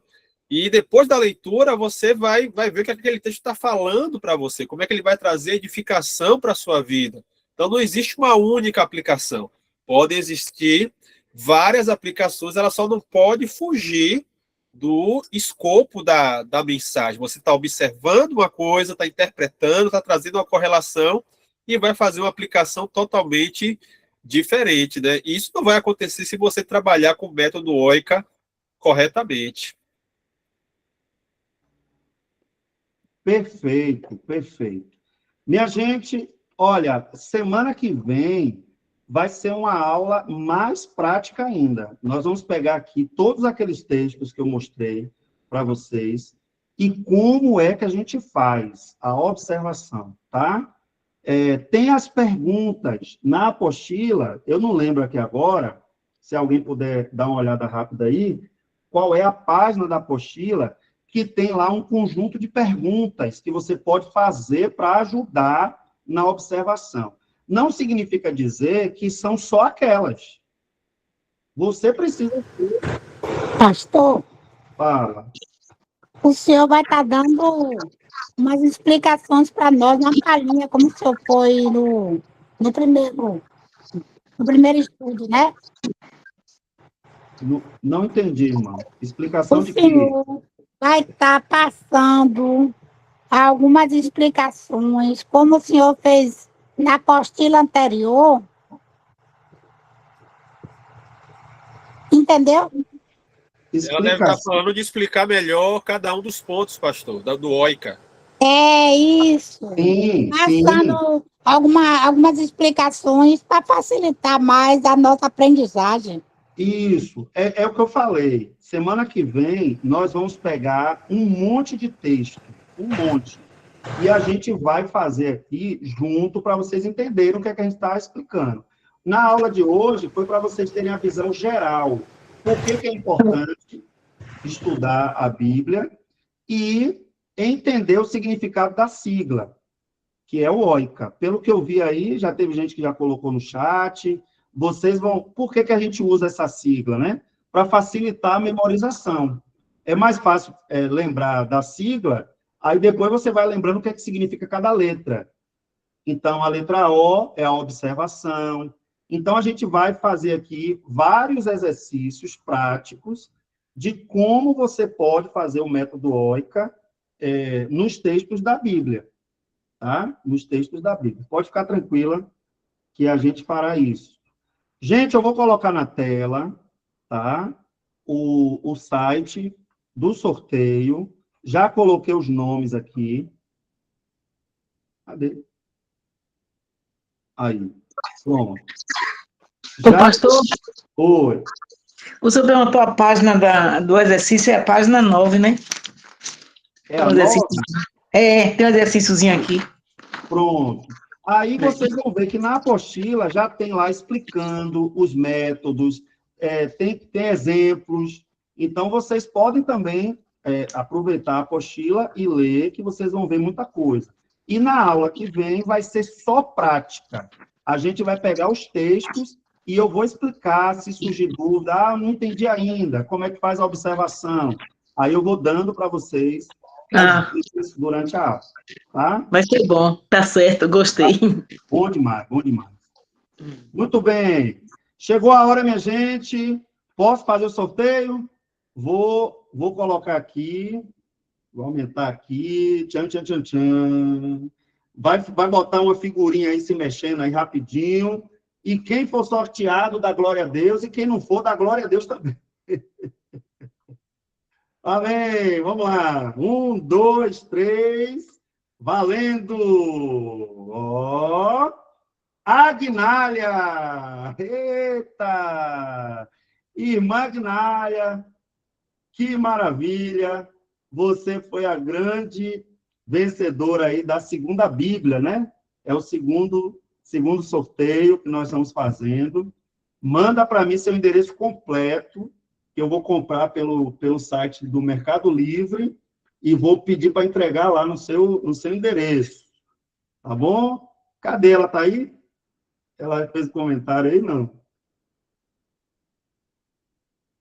Speaker 4: e depois da leitura você vai ver o que aquele texto está falando para você, como é que ele vai trazer edificação para a sua vida. Então, não existe uma única aplicação. Podem existir várias aplicações, ela só não pode fugir do escopo da mensagem. Você está observando uma coisa, está interpretando, está trazendo uma correlação e vai fazer uma aplicação totalmente diferente, né? E isso não vai acontecer se você trabalhar com o método OICA corretamente.
Speaker 2: Perfeito, perfeito. Minha gente, olha, semana que vem vai ser uma aula mais prática ainda. Nós vamos pegar aqui todos aqueles textos que eu mostrei para vocês e como é que a gente faz a observação, tá? Tem as perguntas na apostila, eu não lembro aqui agora, se alguém puder dar uma olhada rápida aí, qual é a página da apostila que tem lá um conjunto de perguntas que você pode fazer para ajudar na observação. Não significa dizer que são só aquelas. Você precisa ter...
Speaker 6: Pastor,
Speaker 2: Fala.
Speaker 6: o senhor vai estar dando umas explicações para nós na palhinha, como o senhor foi no primeiro estudo, né?
Speaker 2: Não entendi, irmão. Explicação
Speaker 6: O
Speaker 2: de quê?
Speaker 6: senhor vai estar passando algumas explicações, como o senhor fez na apostila anterior. Entendeu?
Speaker 4: Ela deve estar falando de explicar melhor cada um dos pontos, pastor, do OICA.
Speaker 6: É isso.
Speaker 2: Sim,
Speaker 6: passando algumas explicações para facilitar mais a nossa aprendizagem.
Speaker 2: Isso, é o que eu falei. Semana que vem, nós vamos pegar um monte de texto, um monte. E a gente vai fazer aqui junto para vocês entenderem o que é que a gente está explicando. Na aula de hoje, foi para vocês terem a visão geral. Por que é importante estudar a Bíblia e entender o significado da sigla. que é o OICA. Pelo que eu vi aí, já teve gente que já colocou no chat, vocês vão... Por que a gente usa essa sigla, né? Para facilitar a memorização. É mais fácil lembrar da sigla, aí depois você vai lembrando o que significa cada letra. Então, a letra O é a observação. Então, a gente vai fazer aqui vários exercícios práticos de como você pode fazer o método OICA nos textos da Bíblia. Tá? Nos textos da Bíblia. Pode ficar tranquila que a gente fará isso. Gente, eu vou colocar na tela, tá? O site do sorteio. Já coloquei os nomes aqui. Cadê? Aí. Pronto.
Speaker 5: Ô, pastor,
Speaker 2: Oi.
Speaker 5: o senhor perguntou a página do exercício, é a página 9, né?
Speaker 2: É a 9?
Speaker 5: Tem um exercíciozinho aqui.
Speaker 2: Pronto. Aí vocês vão ver que na apostila já tem lá explicando os métodos, tem exemplos. Então, vocês podem também aproveitar a apostila e ler, que vocês vão ver muita coisa. E na aula que vem vai ser só prática. A gente vai pegar os textos e eu vou explicar se surgir dúvida. Não entendi ainda. Como é que faz a observação? Aí eu vou dando para vocês durante a aula. Tá?
Speaker 5: Vai ser bom. Tá certo, gostei.
Speaker 2: Bom demais, bom demais. Muito bem. Chegou a hora, minha gente. Posso fazer o sorteio? Vou colocar aqui. Vou aumentar aqui. Tchan, tchan, tchan, tchan. Vai botar uma figurinha aí se mexendo aí rapidinho. E quem for sorteado, dá glória a Deus. E quem não for, dá glória a Deus também. Amém. Vamos lá. 1, 2, 3. Valendo! Ó! Agnália! Eita! Irmã Agnália, que maravilha! Você foi a grande vencedora aí da segunda Bíblia, né? É o segundo sorteio que nós estamos fazendo. Manda para mim seu endereço completo, que eu vou comprar pelo site do Mercado Livre e vou pedir para entregar lá no seu endereço. Tá bom? Cadê ela? Tá aí? Ela fez comentário aí? Não.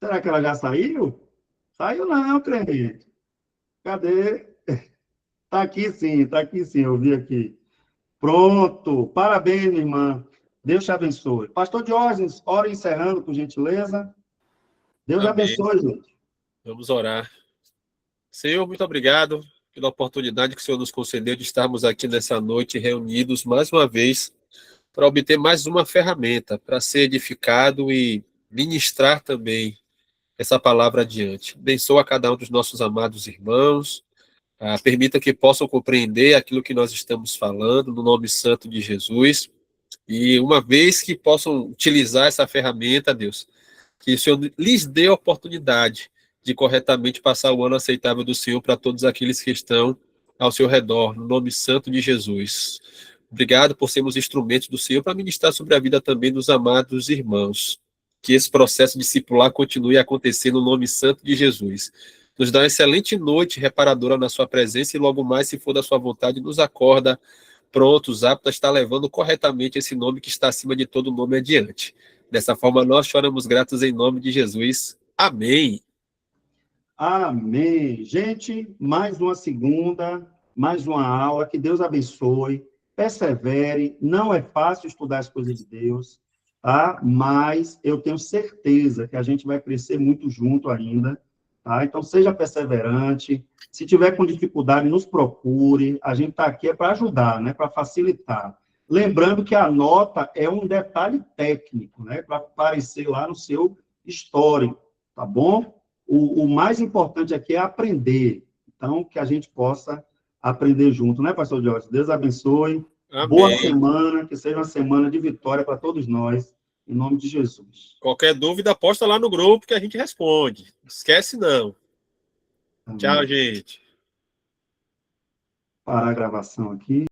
Speaker 2: Será que ela já saiu? Saiu não, crente. Cadê? Tá aqui sim, eu vi aqui. Pronto. Parabéns, minha irmã. Deus te abençoe. Pastor Diógenes, ora encerrando, por gentileza. Deus
Speaker 4: Amém.
Speaker 2: abençoe, gente.
Speaker 4: Vamos orar. Senhor, muito obrigado pela oportunidade que o Senhor nos concedeu de estarmos aqui nessa noite reunidos mais uma vez para obter mais uma ferramenta para ser edificado e ministrar também essa palavra adiante. Abençoa cada um dos nossos amados irmãos, permita que possam compreender aquilo que nós estamos falando no nome santo de Jesus e uma vez que possam utilizar essa ferramenta, Deus, que o Senhor lhes dê a oportunidade de corretamente passar o ano aceitável do Senhor para todos aqueles que estão ao seu redor, no nome santo de Jesus. Obrigado por sermos instrumentos do Senhor para ministrar sobre a vida também dos amados irmãos. Que esse processo discipular continue a acontecer no nome santo de Jesus. Nos dá uma excelente noite reparadora na sua presença e logo mais, se for da sua vontade, nos acorda prontos, aptos a estar levando corretamente esse nome que está acima de todo nome adiante. Dessa forma, nós choramos gratos em nome de Jesus. Amém.
Speaker 2: Amém. Gente, mais uma segunda, mais uma aula. Que Deus abençoe. Persevere. Não é fácil estudar as coisas de Deus, tá? Mas eu tenho certeza que a gente vai crescer muito junto ainda, tá? Então, seja perseverante. Se tiver com dificuldade, nos procure. A gente está aqui para ajudar, né? Para facilitar. Lembrando que a nota é um detalhe técnico, né? Para aparecer lá no seu histórico, tá bom? O mais importante aqui é aprender. Então, que a gente possa aprender junto, né, pastor Jorge? Deus abençoe.
Speaker 4: Amém.
Speaker 2: Boa semana, que seja uma semana de vitória para todos nós, em nome de Jesus.
Speaker 4: Qualquer dúvida, posta lá no grupo que a gente responde. Esquece não.
Speaker 2: Amém.
Speaker 4: Tchau, gente.
Speaker 2: Parar a gravação aqui.